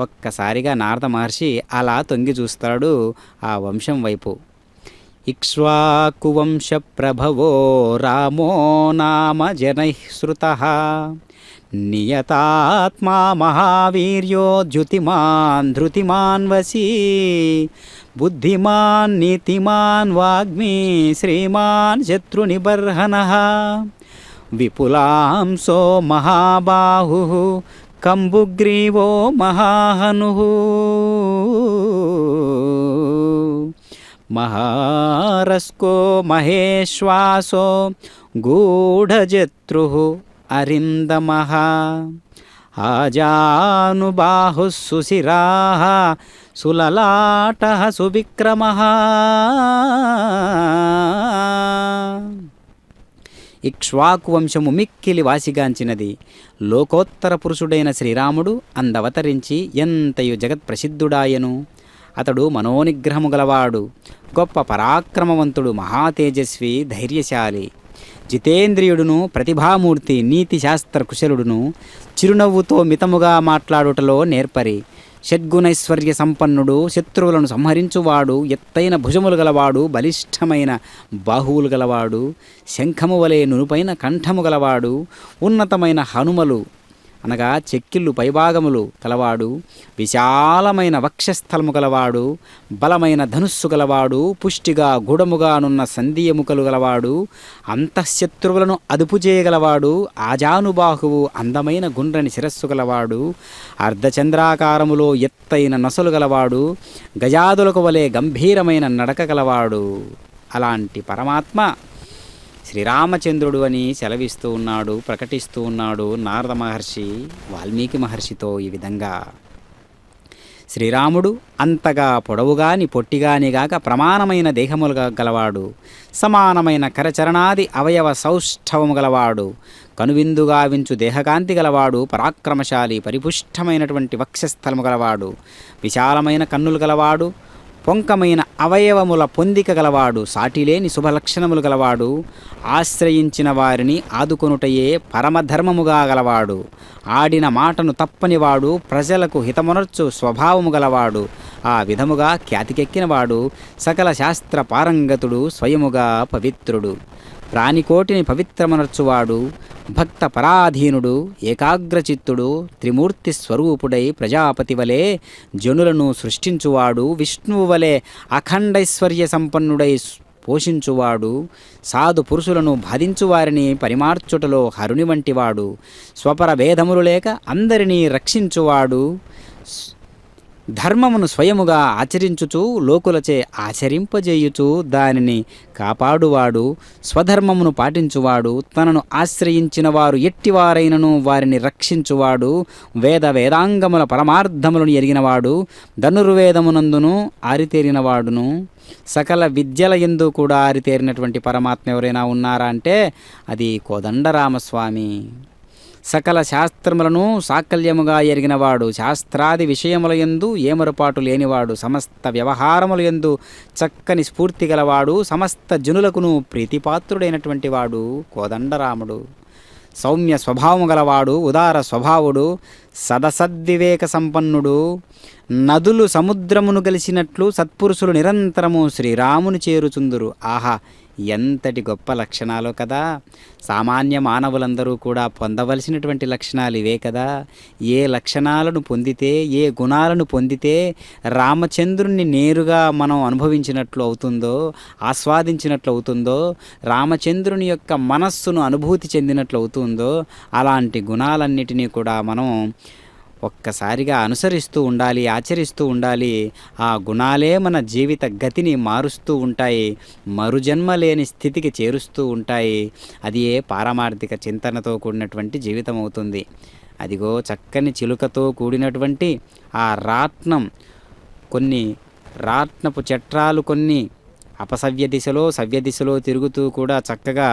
ఒక్కసారిగా నారద మహర్షి అలా తొంగి చూస్తాడు ఆ వంశం వైపు. ఇక్ష్వాకు వంశ ప్రభవో రామో నామ జనైః శ్రుతః నియతాత్మా మహావీర్యో ద్యుతిమాన్ ధృతిమాన్ వశీ బుద్ధిమాన్ నీతిమాన్ వాగ్మీ శ్రీమాన్ శత్రునిబర్హణః విపులాంసో మహాబాహుః కంబుగ్రీవో మహాహనుః మహారస్కో మహేశ్వాసో గూఢజత్రు అరిందమః ఆజానుబాహుః సుశిరాః సులలాటః సువిక్రమః. ఇక్ష్వాకు వంశము మిక్కిలి వాసిగాంచినది. లోకోత్తర పురుషుడైన శ్రీరాముడు అందవతరించి ఎంతయు జగత్ప్రసిద్ధుడాయను. అతడు మనోనిగ్రహము గలవాడు, గొప్ప పరాక్రమవంతుడు, మహాతేజస్వి, ధైర్యశాలి, జితేంద్రియుడును, ప్రతిభామూర్తి, నీతి శాస్త్ర కుశలుడును, చిరునవ్వుతో మితముగా మాట్లాడుటలో నేర్పరి, షడ్గుణైశ్వర్య సంపన్నుడు, శత్రువులను సంహరించువాడు, ఎత్తైన భుజములు గలవాడు, బలిష్టమైన బాహువులు గలవాడు, శంఖము వలె నునుపైన కంఠము గలవాడు, ఉన్నతమైన హనుమలు అనగా చెక్కిళ్ళు పైభాగములు కలవాడు, విశాలమైన వక్షస్థలము గలవాడు, బలమైన ధనుస్సు గలవాడు, పుష్టిగా గుడముగానున్న సంధియముకలు గలవాడు, అంతఃశత్రువులను అదుపు చేయగలవాడు, ఆజానుబాహువు, అందమైన గుండ్రని శిరస్సు గలవాడు, అర్ధచంద్రాకారములో ఎత్తైన నొసలు గలవాడు, గజాదులకు వలె గంభీరమైన నడక గలవాడు. అలాంటి పరమాత్మ శ్రీరామచంద్రుడు అని సెలవిస్తూ ఉన్నాడు, ప్రకటిస్తూ ఉన్నాడు నారద మహర్షి వాల్మీకి మహర్షితో ఈ విధంగా. శ్రీరాముడు అంతగా పొడవుగాని పొట్టిగాని గాక ప్రమాణమైన దేహములుగా గలవాడు, సమానమైన కరచరణాది అవయవ సౌష్ఠవము గలవాడు, కనువిందుగా వించు దేహకాంతి గలవాడు, పరాక్రమశాలి, పరిపుష్టమైనటువంటి వక్షస్థలము గలవాడు, విశాలమైన కన్నులు గలవాడు, పొంకమైన అవయవముల పొందిక గలవాడు, సాటిలేని శుభలక్షణములు గలవాడు, ఆశ్రయించిన వారిని ఆదుకొనుటయే పరమధర్మముగా గలవాడు, ఆడిన మాటను తప్పనివాడు, ప్రజలకు హితమునర్చు స్వభావము గలవాడు, ఆ విధముగా ఖ్యాతికెక్కినవాడు, సకల శాస్త్ర పారంగతుడు, స్వయముగా పవిత్రుడు, ప్రాణికోటిని పవిత్రమనర్చువాడు, భక్త పరాధీనుడు, ఏకాగ్రచిత్తుడు, త్రిమూర్తి స్వరూపుడై ప్రజాపతి వలె జనులను సృష్టించువాడు, విష్ణువు వలె అఖండైశ్వర్య సంపన్నుడై పోషించువాడు, సాధు పురుషులను బాధించువారిని పరిమార్చుటలో హరుని వంటివాడు, స్వపర భేదములు లేక అందరినీ రక్షించువాడు, ధర్మమును స్వయముగా ఆచరించుచు లోకులచే ఆచరింపజేయుచు దానిని కాపాడువాడు, స్వధర్మమును పాటించువాడు, తనను ఆశ్రయించిన వారు ఎట్టివారైనను వారిని రక్షించువాడు, వేదాంగముల పరమార్థములను ఎరిగినవాడు, ధనుర్వేదమునందును ఆరితేరినవాడును, సకల విద్యల యందు కూడా ఆరితేరినటువంటి పరమాత్మ ఎవరైనా ఉన్నారా అంటే అది కోదండరామస్వామి. సకల శాస్త్రములను సాకల్యముగా ఎరిగినవాడు, శాస్త్రాది విషయముల యందు ఏమరుపాటు లేనివాడు, సమస్త వ్యవహారముల యందు చక్కని స్ఫూర్తి గలవాడు, సమస్త జనులకును ప్రీతిపాత్రుడైనటువంటి వాడు కోదండరాముడు. సౌమ్య స్వభావము గలవాడు, ఉదార స్వభావుడు, సదసద్వివేక సంపన్నుడు, నదులు సముద్రమును గలిసినట్లు సత్పురుషులు నిరంతరము శ్రీరాముని చేరుచుందురు. ఆహా, ఎంతటి గొప్ప లక్షణాలు కదా! సామాన్య మానవులందరూ కూడా పొందవలసినటువంటి లక్షణాలు ఇవే కదా! ఏ లక్షణాలను పొందితే, ఏ గుణాలను పొందితే రామచంద్రుణ్ణి నేరుగా మనం అనుభవించినట్లు అవుతుందో, ఆస్వాదించినట్లు అవుతుందో, రామచంద్రుని యొక్క మనస్సును అనుభూతి చెందినట్లు అవుతుందో, అలాంటి గుణాలన్నిటినీ కూడా మనం ఒక్కసారిగా అనుసరిస్తూ ఉండాలి, ఆచరిస్తూ ఉండాలి. ఆ గుణాలే మన జీవిత గతిని మారుస్తూ ఉంటాయి, మరుజన్మ లేని స్థితికి చేరుస్తూ ఉంటాయి. అది ఏ పారమార్థిక చింతనతో కూడినటువంటి జీవితం అవుతుంది. అదిగో చక్కని చిలుకతో కూడినటువంటి ఆ రాట్నం, కొన్ని రాట్నపు చట్రాలు కొన్ని అపసవ్య దిశలో సవ్య దిశలో తిరుగుతూ కూడా చక్కగా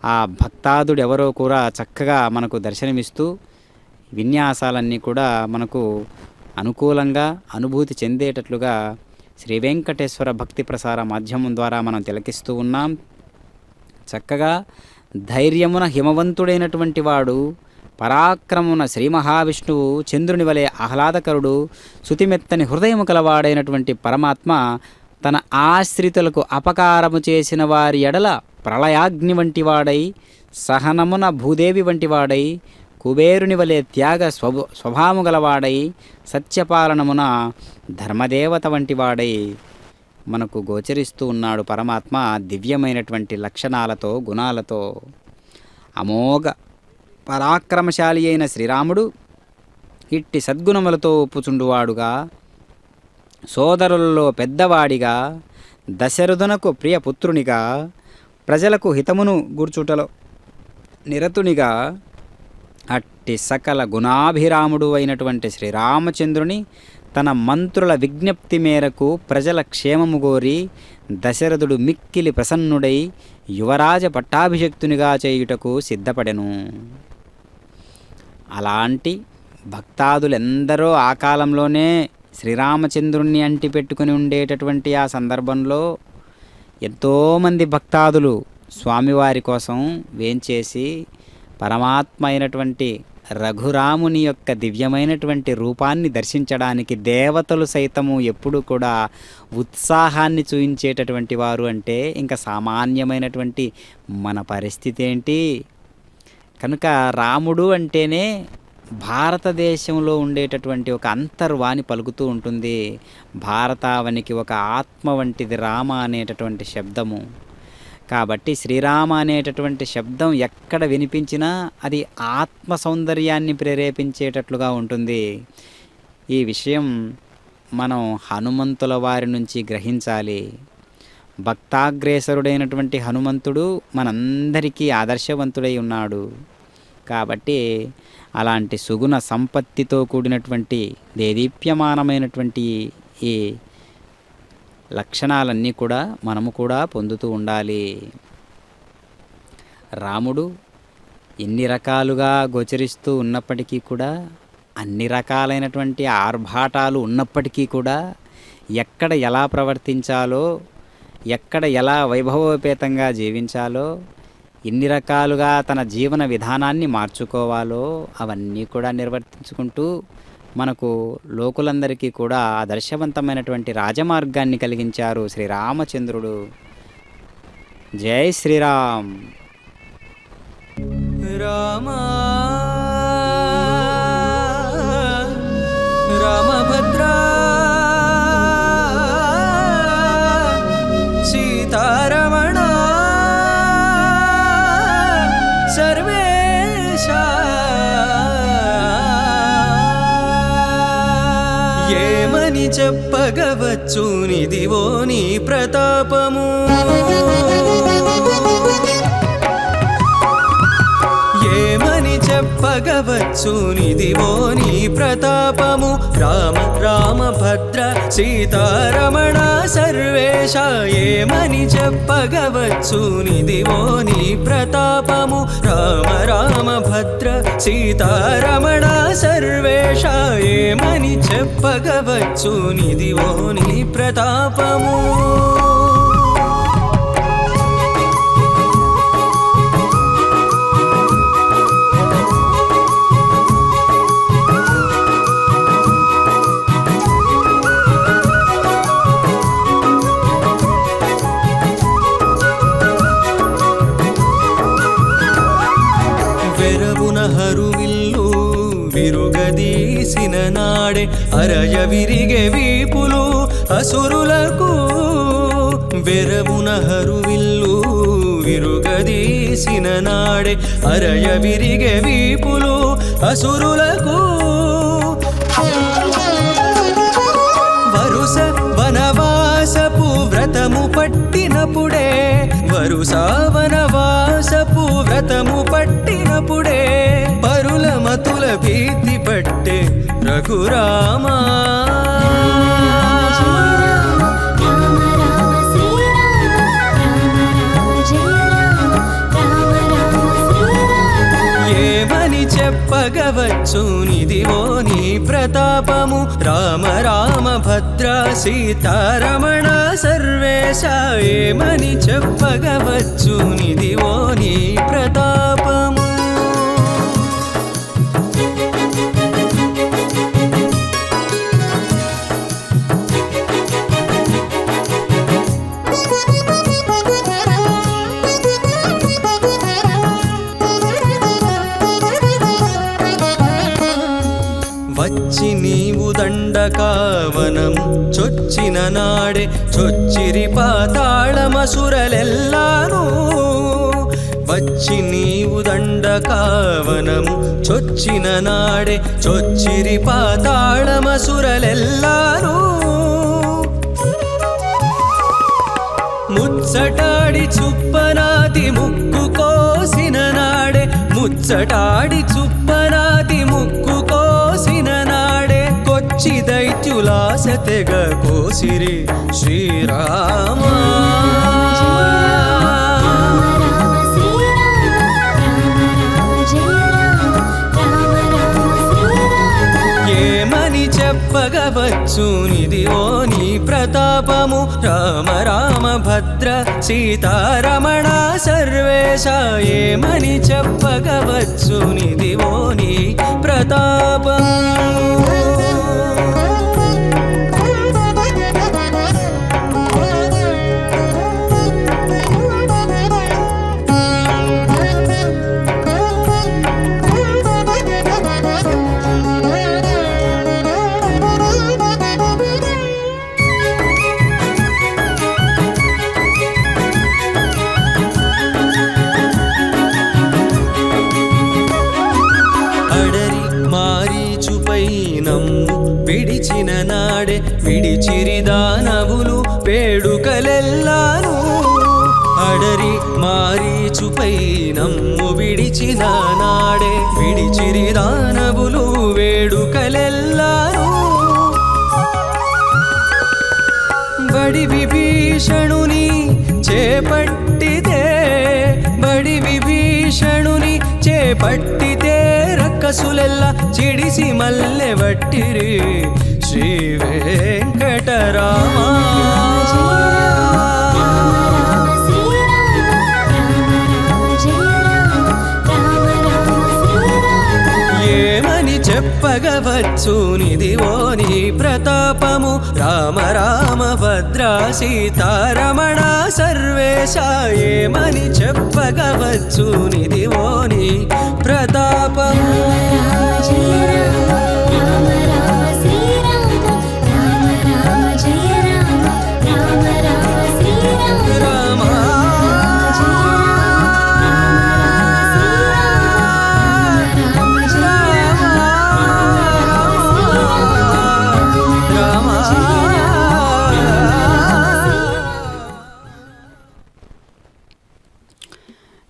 ఆ భక్తాదుడు ఎవరో కూడా చక్కగా మనకు దర్శనమిస్తూ విన్యాసాలన్నీ కూడా మనకు అనుకూలంగా అనుభూతి చెందేటట్లుగా శ్రీ వెంకటేశ్వర భక్తి ప్రసార మాధ్యమం ద్వారా మనం తిలకిస్తూ ఉన్నాం. చక్కగా ధైర్యమున హిమవంతుడైనటువంటి వాడు, పరాక్రమున శ్రీ మహావిష్ణువు, చంద్రుని వలె ఆహ్లాదకరుడు, శృతిమెత్తని హృదయము కలవాడైనటువంటి పరమాత్మ తన ఆశ్రితులకు అపకారము చేసిన వారి ఎడల ప్రళయాగ్ని వంటివాడై, సహనమున భూదేవి వంటివాడై, కుబేరుని వలె త్యాగ స్వభావము గలవాడై, సత్యపాలనమున ధర్మదేవత వంటివాడై మనకు గోచరిస్తూ ఉన్నాడు పరమాత్మ దివ్యమైనటువంటి లక్షణాలతో, గుణాలతో. అమోఘ పరాక్రమశాలి అయిన శ్రీరాముడు ఇట్టి సద్గుణములతో ఒప్పుచుండువాడుగా, సోదరులలో పెద్దవాడిగా, దశరథునకు ప్రియపుత్రునిగా ప్రజలకు హితమును గూర్చుటలో నిరతునిగా అట్టి సకల గుణాభిరాముడు అయినటువంటి శ్రీరామచంద్రుని తన మంత్రుల విజ్ఞప్తి మేరకు ప్రజల క్షేమము కోరి దశరథుడు మిక్కిలి ప్రసన్నుడై యువరాజ పట్టాభిషక్తునిగా చేయుటకు సిద్ధపడెను. అలాంటి భక్తాదులెందరో ఆ కాలంలోనే శ్రీరామచంద్రుణ్ణి అంటిపెట్టుకుని ఉండేటటువంటి ఆ సందర్భంలో ఎంతోమంది భక్తాదులు స్వామివారి కోసం వేంచేసి పరమాత్మ అయినటువంటి రఘురాముని యొక్క దివ్యమైనటువంటి రూపాన్ని దర్శించడానికి దేవతలు సైతము ఎప్పుడు కూడా ఉత్సాహాన్ని చూయించేటటువంటి వారు అంటే ఇంకా సామాన్యమైనటువంటి మన పరిస్థితి ఏంటి? కనుక రాముడు అంటేనే భారతదేశంలో ఉండేటటువంటి ఒక అంతర్వాణి పలుకుతూ ఉంటుంది. భారతావనికి ఒక ఆత్మ వంటిది రామ అనేటటువంటి శబ్దము. కాబట్టి శ్రీరామ అనేటటువంటి శబ్దం ఎక్కడ వినిపించినా అది ఆత్మ సౌందర్యాన్ని ప్రేరేపించేటట్లుగా ఉంటుంది. ఈ విషయం మనం హనుమంతుల వారి నుంచి గ్రహించాలి. భక్తాగ్రేసరుడైనటువంటి హనుమంతుడు మనందరికీ ఆదర్శవంతుడై ఉన్నాడు. కాబట్టి అలాంటి సుగుణ సంపత్తితో కూడినటువంటి దేదీప్యమానమైనటువంటి ఈ లక్షణాలన్నీ కూడా మనము కూడా పొందుతూ ఉండాలి. రాముడు ఎన్ని రకాలుగా గోచరిస్తూ ఉన్నప్పటికీ కూడా, అన్ని రకాలైనటువంటి ఆర్భాటాలు ఉన్నప్పటికీ కూడా ఎక్కడ ఎలా ప్రవర్తించాలో, ఎక్కడ ఎలా వైభవోపేతంగా జీవించాలో, ఎన్ని రకాలుగా తన జీవన విధానాన్ని మార్చుకోవాలో అవన్నీ కూడా నిర్వర్తించుకుంటూ మనకు లోకులందరికీ కూడా ఆదర్శవంతమైనటువంటి రాజమార్గాన్ని కలిగించారు శ్రీరామచంద్రుడు. జై శ్రీరామ్. రామా రామభద్రా సీతారమణ సర్వేశ ఏమని చెప్పగవచ్చు నిదివో నీ ప్రతాపము, ఏమని చెప్పగవచ్చు నిదివో నీ ప్రతాపము. రామ రామ భద్ర సీతారమణ సర్వేశ ఏమని చెప్పగవచ్చు నిదివో నీ ప్రతాపము. రామ రామ భద్ర సీతారమణ సర్వేశ ఏమని చెప్పగవచ్చు నిదివో నీ ప్రతాపము. హరువిల్లు విరుగదీసిన నాడే అరయ విరిగే వీపులు అసురులకు. వెరవున హరువిల్లు విరుగదీసిన నాడే అరయ విరిగే వీపులు అసురులకు. వరుస వనవాసపు వ్రతము పట్టినప్పుడే, వరుస వనవాసపు వ్రతము పట్టినప్పుడే పరుల మతుల భీతి పట్టే రఘురామా. ఏమని చెప్పగవచ్చు నిదివో నీ ప్రతాపము. రామ రామ భద్ర సీతారమణ సర్వేశ ఏమని చెప్పగవచ్చు నిదివో నీ ప్రతాపము. వచ్చి నీవు దండకావనం చొచ్చిన నాడే చొచ్చిరి పాతాళమసురలెల్లాను. వచ్చి నీవు దండకావనం చొచ్చిన నాడే చొచ్చిరి పాతాళమసురలెల్లాను. ముచ్చటాడి చుప్పనాది ముక్కు కోసిన నాడే ముచ్చటాడి చుప్పనాది ముక్కు కోసిన నాడే కొచ్చి దైత్యులాస తెగ కోసిరి శ్రీరామా ఏమని చెప్పగవచ్చు నిదివో నీ ప్రతాపము రామ రామ భద్ర సీతారమణ సర్వేశ ఏమని చెప్పగవచ్చు నిదివో నీ ప్రతాపము విడిచిన నాడే విడిచిరి దానవులు వేడుకలెల్లాను అడరి మారీచుపై నమ్ము విడిచిన నాడే విడిచిరి దానవులు వేడుకలెల్లాను బడి విభీషణుని చేపట్టితే బడి విభీషణుని చేపట్టితే రక్కసులెల్ల చిడిసి మల్లె వట్టిరి శ్రీ వెంకటరామ ఏమని చెప్పగవచ్చు నిదివో నీ ప్రతాపము రామ రామ భద్ర సీతారమణ సర్వేశ ఏమని చెప్పగవచ్చు నిదివో నీ ప్రతాపము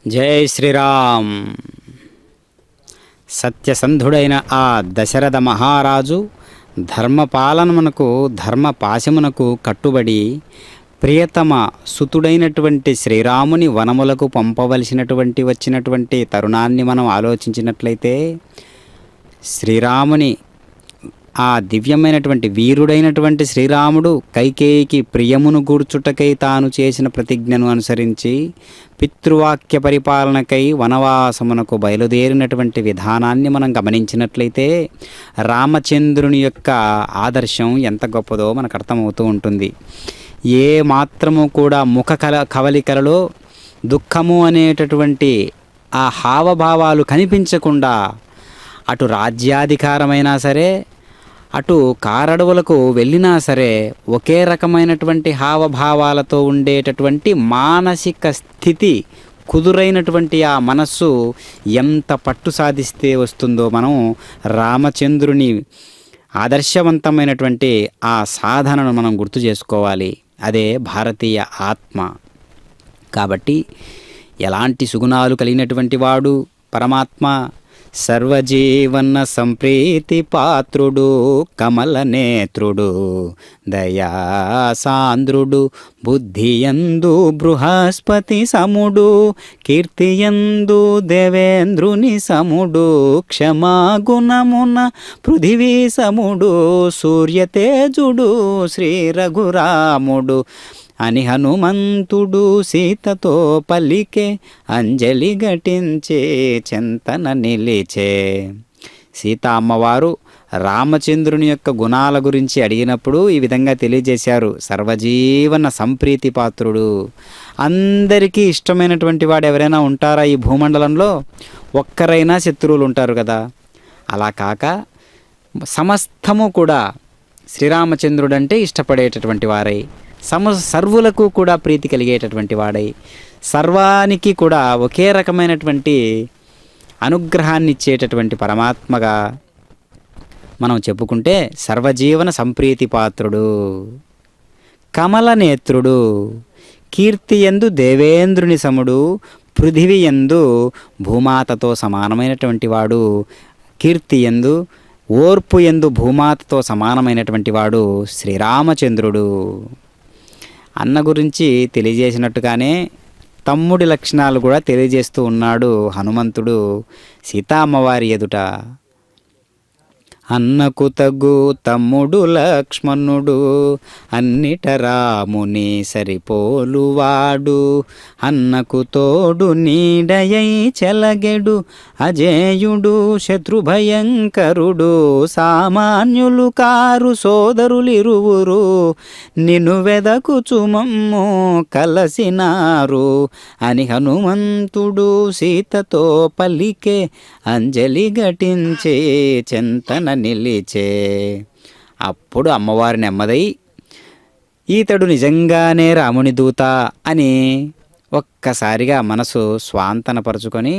జై శ్రీరామ్. సత్యసంధుడైన ఆ దశరథ మహారాజు ధర్మపాలనమునకు ధర్మపాశమునకు కట్టుబడి ప్రియతమ సుతుడైనటువంటి శ్రీరాముని వనములకు వచ్చినటువంటి తరుణాన్ని మనం ఆలోచించినట్లయితే శ్రీరాముని ఆ దివ్యమైనటువంటి వీరుడైనటువంటి శ్రీరాముడు కైకేయికి ప్రియమును గూర్చుటకై తాను చేసిన ప్రతిజ్ఞను అనుసరించి పితృవాక్య పరిపాలనకై వనవాసమునకు బయలుదేరినటువంటి విధానాన్ని మనం గమనించినట్లయితే రామచంద్రుని యొక్క ఆదర్శం ఎంత గొప్పదో మనకు అర్థమవుతూ ఉంటుంది. ఏ మాత్రము కూడా ముఖ కవలికలలో దుఃఖము అనేటటువంటి ఆ హావభావాలు కనిపించకుండా అటు రాజ్యాధికారమైనా సరే అటు కారడవులకు వెళ్ళినా సరే ఒకే రకమైనటువంటి హావభావాలతో ఉండేటటువంటి మానసిక స్థితి కుదురైనటువంటి ఆ మనస్సు ఎంత పట్టు సాధిస్తే వస్తుందో మనం రామచంద్రుని ఆదర్శవంతమైనటువంటి ఆ సాధనను మనం గుర్తు చేసుకోవాలి. అదే భారతీయ ఆత్మ. కాబట్టి ఎలాంటి సుగుణాలు కలిగినటువంటి వాడు పరమాత్మ? సర్వజీవన సంప్రీతి పాత్రుడు, కమల నేత్రుడు, దయాసాంద్రుడు, బుద్ధియందు బృహస్పతి సముడు, కీర్తియందు దేవేంద్రుని సముడు, క్షమాగుణమున పృథివీ సముడు, సూర్యతేజుడు శ్రీ రఘురాముడు అని హనుమంతుడు సీతతో పలికే, అంజలి ఘటించే చింతన నిలిచే. సీత అమ్మవారు రామచంద్రుని యొక్క గుణాల గురించి అడిగినప్పుడు ఈ విధంగా తెలియజేశారు. సర్వజీవన సంప్రీతి పాత్రుడు. అందరికీ ఇష్టమైనటువంటి వాడు ఎవరైనా ఉంటారా ఈ భూమండలంలో? ఒక్కరైనా శత్రువులు ఉంటారు కదా. అలా కాక సమస్తము కూడా శ్రీరామచంద్రుడంటే ఇష్టపడేటటువంటి వారై, సర్వులకు కూడా ప్రీతి కలిగేటటువంటి వాడై, సర్వానికి కూడా ఒకే రకమైనటువంటి అనుగ్రహాన్ని ఇచ్చేటటువంటి పరమాత్మగా మనం చెప్పుకుంటే సర్వజీవన సంప్రీతి పాత్రుడు, కమల నేత్రుడు, కీర్తి యందు దేవేంద్రుని సముడు, పృథివి యందు భూమాతతో సమానమైనటువంటి వాడు. కీర్తి యందు, ఓర్పు యందు భూమాతతో సమానమైనటువంటి వాడు శ్రీరామచంద్రుడు. అన్న గురించి తెలియజేసినట్టుగానే తమ్ముడి లక్షణాలు కూడా తెలియజేస్తూ ఉన్నాడు హనుమంతుడు సీతా అమ్మవారి ఎదుట. అన్నకు తగ్గు తమ్ముడు లక్ష్మణుడు, అన్నిట రాముని సరిపోలువాడు. అన్నకు తోడు నీడయై చెలగెడు, అజేయుడు శత్రుభయంకరుడు. సామాన్యులు కారు సోదరులిరువురు, నిన్ను వెదకుచుమమ్ము కలసినారు అని హనుమంతుడు సీతతో పలికే. అంజలి ఘటించే చెంతన నిలిచే. అప్పుడు అమ్మవారి నెమ్మదై ఈతడు నిజంగానే రాముని దూత అని ఒక్కసారిగా మనసు స్వాంతనపరుచుకొని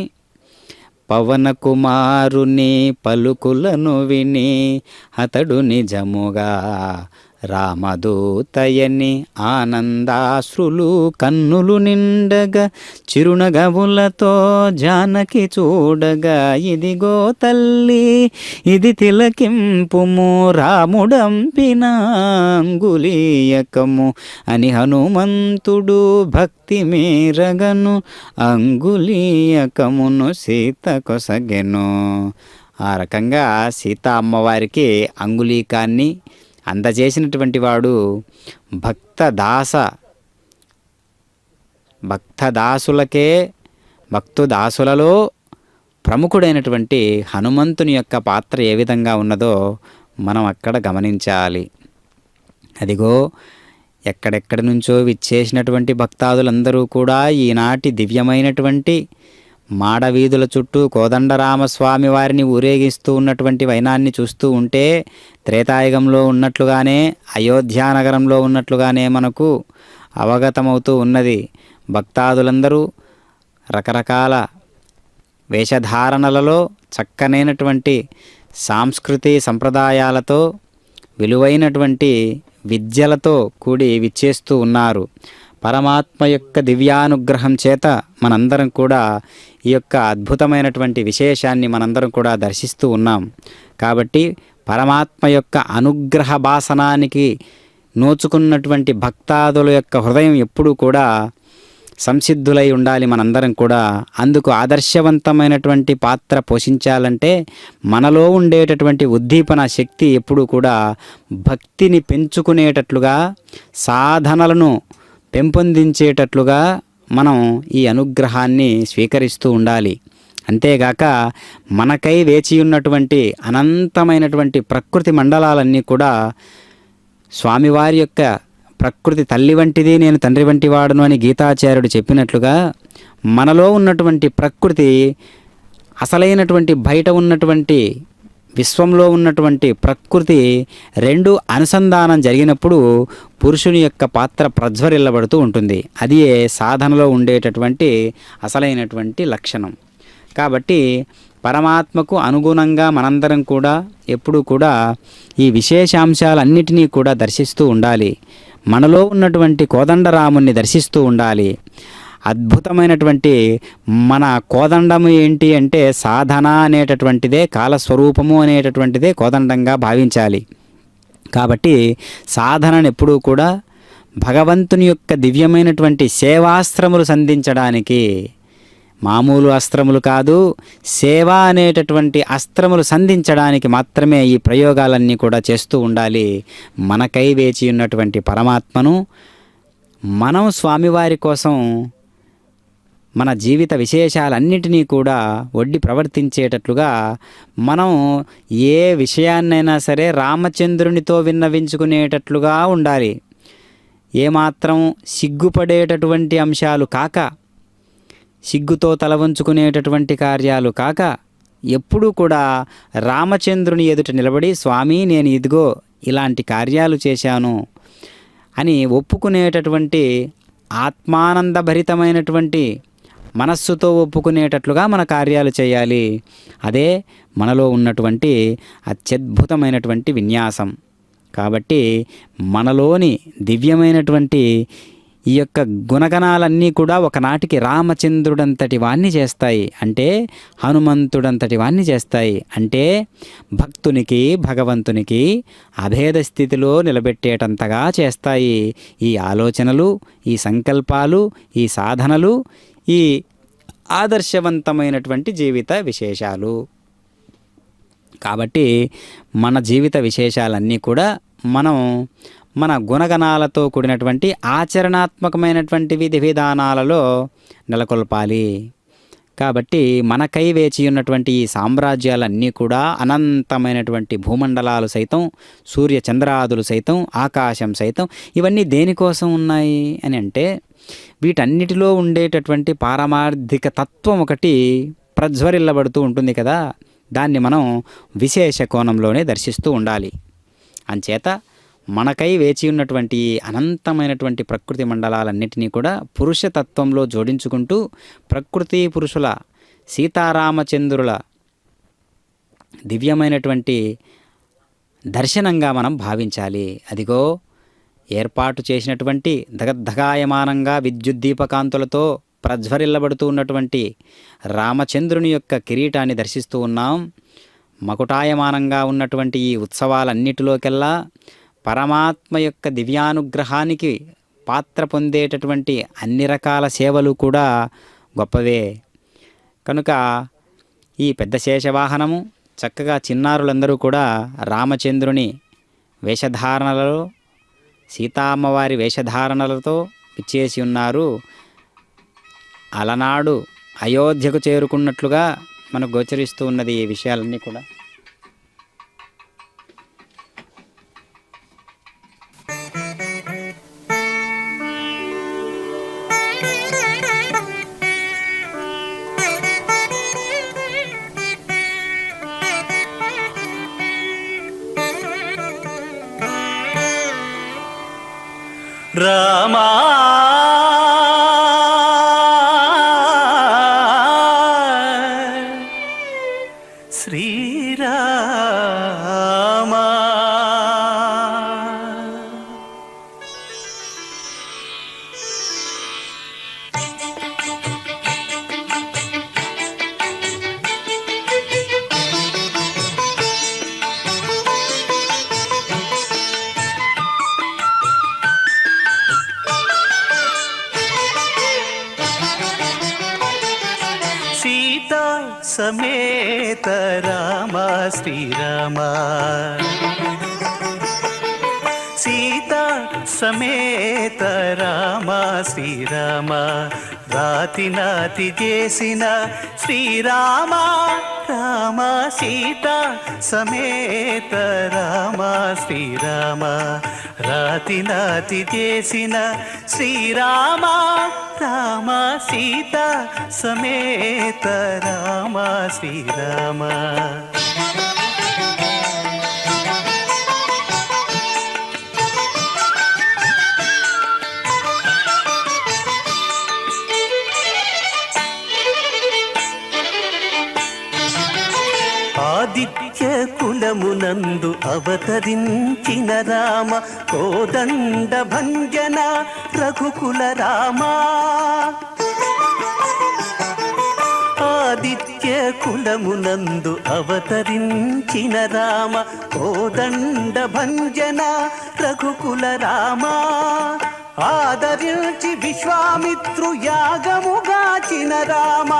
పవన కుమారుని పలుకులను విని అతడు నిజముగా రామదూతయని ఆనందాశ్రులు కన్నులు నిండగా, చిరునగవులతో జానకి చూడగా, ఇదిగో తల్లి ఇది తిలకింపుము రాముడంపిన అంగులీయకము అని హనుమంతుడు భక్తి మీరగను అంగులీయకమును సీత కొసగెను. ఆ రకంగా సీతా అమ్మవారికి అంగుళీకాన్ని అందజేసినటువంటి వాడు భక్తదాసులకే భక్తుదాసులలో ప్రముఖుడైనటువంటి హనుమంతుని యొక్క పాత్ర ఏ విధంగా ఉన్నదో మనం అక్కడ గమనించాలి. అదిగో ఎక్కడెక్కడి నుంచో విచ్చేసినటువంటి భక్తాదులందరూ కూడా ఈనాటి దివ్యమైనటువంటి మాడవీధుల చుట్టూ కోదండరామస్వామి వారిని ఊరేగిస్తూ ఉన్నటువంటి వైనాన్ని చూస్తూ ఉంటే త్రేతాయుగంలో ఉన్నట్లుగానే, అయోధ్యానగరంలో ఉన్నట్లుగానే మనకు అవగతమవుతూ ఉన్నది. భక్తాదులందరూ రకరకాల వేషధారణలలో చక్కనైనటువంటి సాంస్కృతి సంప్రదాయాలతో విలువైనటువంటి విద్యలతో కూడి విచ్చేస్తూ ఉన్నారు. పరమాత్మ యొక్క దివ్యానుగ్రహం చేత మనందరం కూడా ఈ యొక్క అద్భుతమైనటువంటి విశేషాన్ని మనందరం కూడా దర్శిస్తూ ఉన్నాం. కాబట్టి పరమాత్మ యొక్క అనుగ్రహ భాసనానికి నోచుకున్నటువంటి భక్తాదుల యొక్క హృదయం ఎప్పుడూ కూడా సంసిద్ధులై ఉండాలి. మనందరం కూడా అందుకు ఆదర్శవంతమైనటువంటి పాత్ర పోషించాలంటే మనలో ఉండేటటువంటి ఉద్దీపన శక్తి ఎప్పుడూ కూడా భక్తిని పెంచుకునేటట్లుగా, సాధనలను పెంపొందించేటట్లుగా మనం ఈ అనుగ్రహాన్ని స్వీకరిస్తూ ఉండాలి. అంతేగాక మనకై వేచి ఉన్నటువంటి అనంతమైనటువంటి ప్రకృతి మండలాలన్నీ కూడా స్వామివారి యొక్క ప్రకృతి తల్లి వంటిది, నేను తండ్రి వంటి వాడును అని గీతాచార్యుడు చెప్పినట్లుగా మనలో ఉన్నటువంటి ప్రకృతి అసలైనటువంటి బయట ఉన్నటువంటి విశ్వంలో ఉన్నటువంటి ప్రకృతి రెండు అనుసంధానం జరిగినప్పుడు పురుషుని యొక్క పాత్ర ప్రజ్వరిల్లబడుతూ ఉంటుంది. అది సాధనలో ఉండేటటువంటి అసలైనటువంటి లక్షణం. కాబట్టి పరమాత్మకు అనుగుణంగా మనందరం కూడా ఎప్పుడూ కూడా ఈ విశేషాంశాలన్నిటినీ కూడా దర్శిస్తూ ఉండాలి. మనలో ఉన్నటువంటి కోదండరాముని దర్శిస్తూ ఉండాలి. అద్భుతమైనటువంటి మన కోదండము ఏంటి అంటే సాధన అనేటటువంటిదే, కాలస్వరూపము అనేటటువంటిదే కోదండంగా భావించాలి. కాబట్టి సాధనను ఎప్పుడూ కూడా భగవంతుని యొక్క దివ్యమైనటువంటి సేవాస్త్రములు సంధించడానికి, మామూలు అస్త్రములు కాదు, సేవ అనేటటువంటి అస్త్రములు సంధించడానికి మాత్రమే ఈ ప్రయోగాలన్నీ కూడా చేస్తూ ఉండాలి. మనకై వేచి ఉన్నటువంటి పరమాత్మను మనం స్వామివారి కోసం మన జీవిత విశేషాలన్నిటినీ కూడా ఒడ్డి ప్రవర్తించేటట్లుగా మనం ఏ విషయాన్నైనా సరే రామచంద్రునితో విన్నవించుకునేటట్లుగా ఉండాలి. ఏమాత్రం సిగ్గుపడేటటువంటి అంశాలు కాక, సిగ్గుతో తల వంచుకునేటటువంటి కార్యాలు కాక, ఎప్పుడూ కూడా రామచంద్రుని ఎదుట నిలబడి స్వామి నేను ఇదిగో ఇలాంటి కార్యాలు చేశాను అని ఒప్పుకునేటటువంటి ఆత్మానందభరితమైనటువంటి మనస్సుతో ఒప్పుకునేటట్లుగా మన కార్యాలు చేయాలి. అదే మనలో ఉన్నటువంటి అత్యద్భుతమైనటువంటి విన్యాసం. కాబట్టి మనలోని దివ్యమైనటువంటి ఈ యొక్క గుణగణాలన్నీ కూడా ఒకనాటికి రామచంద్రుడంతటి వాణ్ణి చేస్తాయి, అంటే హనుమంతుడంతటి వాణ్ణి చేస్తాయి, అంటే భక్తునికి భగవంతునికి అభేద స్థితిలో నిలబెట్టేటంతగా చేస్తాయి ఈ ఆలోచనలు, ఈ సంకల్పాలు, ఈ సాధనలు, ఈ ఆదర్శవంతమైనటువంటి జీవిత విశేషాలు. కాబట్టి మన జీవిత విశేషాలన్నీ కూడా మనం మన గుణగణాలతో కూడినటువంటి ఆచరణాత్మకమైనటువంటి విధి విధానాలలో నెలకొల్పాలి. కాబట్టి మనకై వేచి ఉన్నటువంటి ఈ సామ్రాజ్యాలన్నీ కూడా అనంతమైనటువంటి భూమండలాలు సైతం, సూర్య చంద్రాదులు సైతం, ఆకాశం సైతం ఇవన్నీ దేనికోసం ఉన్నాయి అని అంటే వీటన్నిటిలో ఉండేటటువంటి పారమార్థిక తత్వం ఒకటి ప్రజ్వరిల్లబడుతూ ఉంటుంది కదా, దాన్ని మనం విశేష కోణంలోనే దర్శిస్తూ ఉండాలి. అంచేత మనకై వేచి ఉన్నటువంటి అనంతమైనటువంటి ప్రకృతి మండలాలన్నిటినీ కూడా పురుషతత్వంలో జోడించుకుంటూ ప్రకృతి పురుషుల సీతారామచంద్రుల దివ్యమైనటువంటి దర్శనంగా మనం భావించాలి. అదిగో ఏర్పాటు చేసినటువంటి దగద్ధగాయమానంగా విద్యుద్దీపకాంతులతో ప్రజ్వరిల్లబడుతూ ఉన్నటువంటి రామచంద్రుని యొక్క కిరీటాన్ని దర్శిస్తూ ఉన్నాం. మకుటాయమానంగా ఉన్నటువంటి ఈ ఉత్సవాలన్నిటిలోకెల్లా పరమాత్మ యొక్క దివ్యానుగ్రహానికి పాత్ర పొందేటటువంటి అన్ని రకాల సేవలు కూడా గొప్పవే. కనుక ఈ పెద్ద శేషవాహనము చక్కగా చిన్నారులందరూ కూడా రామచంద్రుని వేషధారణలలో, సీతామ్మవారి వేషధారణలతో ఇచ్చేసి ఉన్నారు. అలనాడు అయోధ్యకు చేరుకున్నట్లుగా మనకు గోచరిస్తూ ఉన్నది ఈ విషయాలన్నీ కూడా. రామా శ్రీరామా సీతా సమేత రామ శ్రీరామ, సీతా సమేత రామ శ్రీరామ, రాతి నాతి చేసిన శ్రీరామ రామ, సీతా సమేత రామ శ్రీరామ, రాతి నాతి చేసిన శ్రీరామ రామ, సీతా సమేత రామ శ్రీరామ. ఆదిత్య కులమునందు అవతరించిన రామ, కోదండ భంజన రఘుకుల రామ. ఆదిత్య కులమునందు అవతరించిన రామ, కోదండ భంజన రఘుకుల రామ. ఆదరించి విశ్వామిత్రు యాగముగాచిన రామ,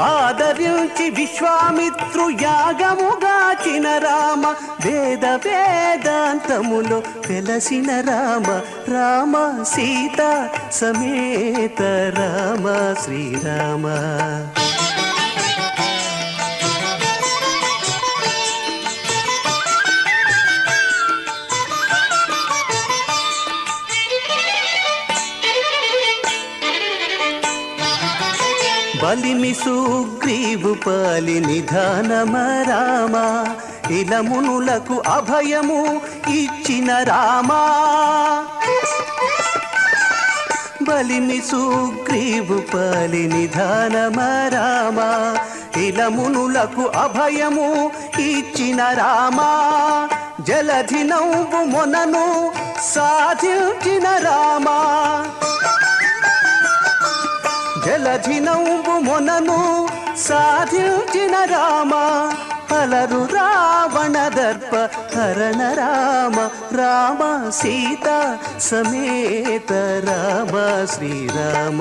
ఆదరించి విశ్వామిత్రు యాగముగాచిన రామ, వేద వేదాంతములో వెలసిన రామ, రామ సీతా సమేత రామ శ్రీరామ. బలిమి సుగ్రీవు పాలి నిధానమ రామ, ఇలమునులకు అభయము ఇచ్చిన రామ. బలిమి సుగ్రీవు పాలి నిధానమ రామ, ఇలమునులకు అభయము ఇచ్చిన రామ. జలధి నవ్వు మొనను సాధించిన రామా జలధి నవ్వు మొనను సాధించిన రామా అలరు రావణ దర్ప హరణ రామ రామ సీత సమేత రామ శ్రీరామ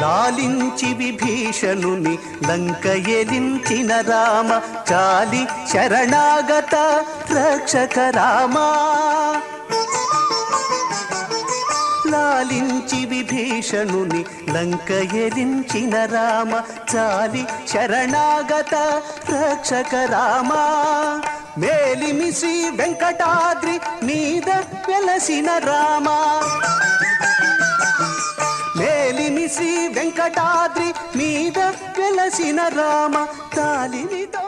లాలించి విభీషణుని లంక ఎలించిన రామ చాలి శరణాగత రక్షక రామా లాలించి విభీషణుని లంక ఎలించిన రామ చాలి శరణాగత రక్షక రామా మేలిమి శ్రీ వెంకటాద్రి మీద వెలసిన రామా మేలిమి శ్రీ వెంకటాద్రి మీద వెలసిన రామ తాలినితో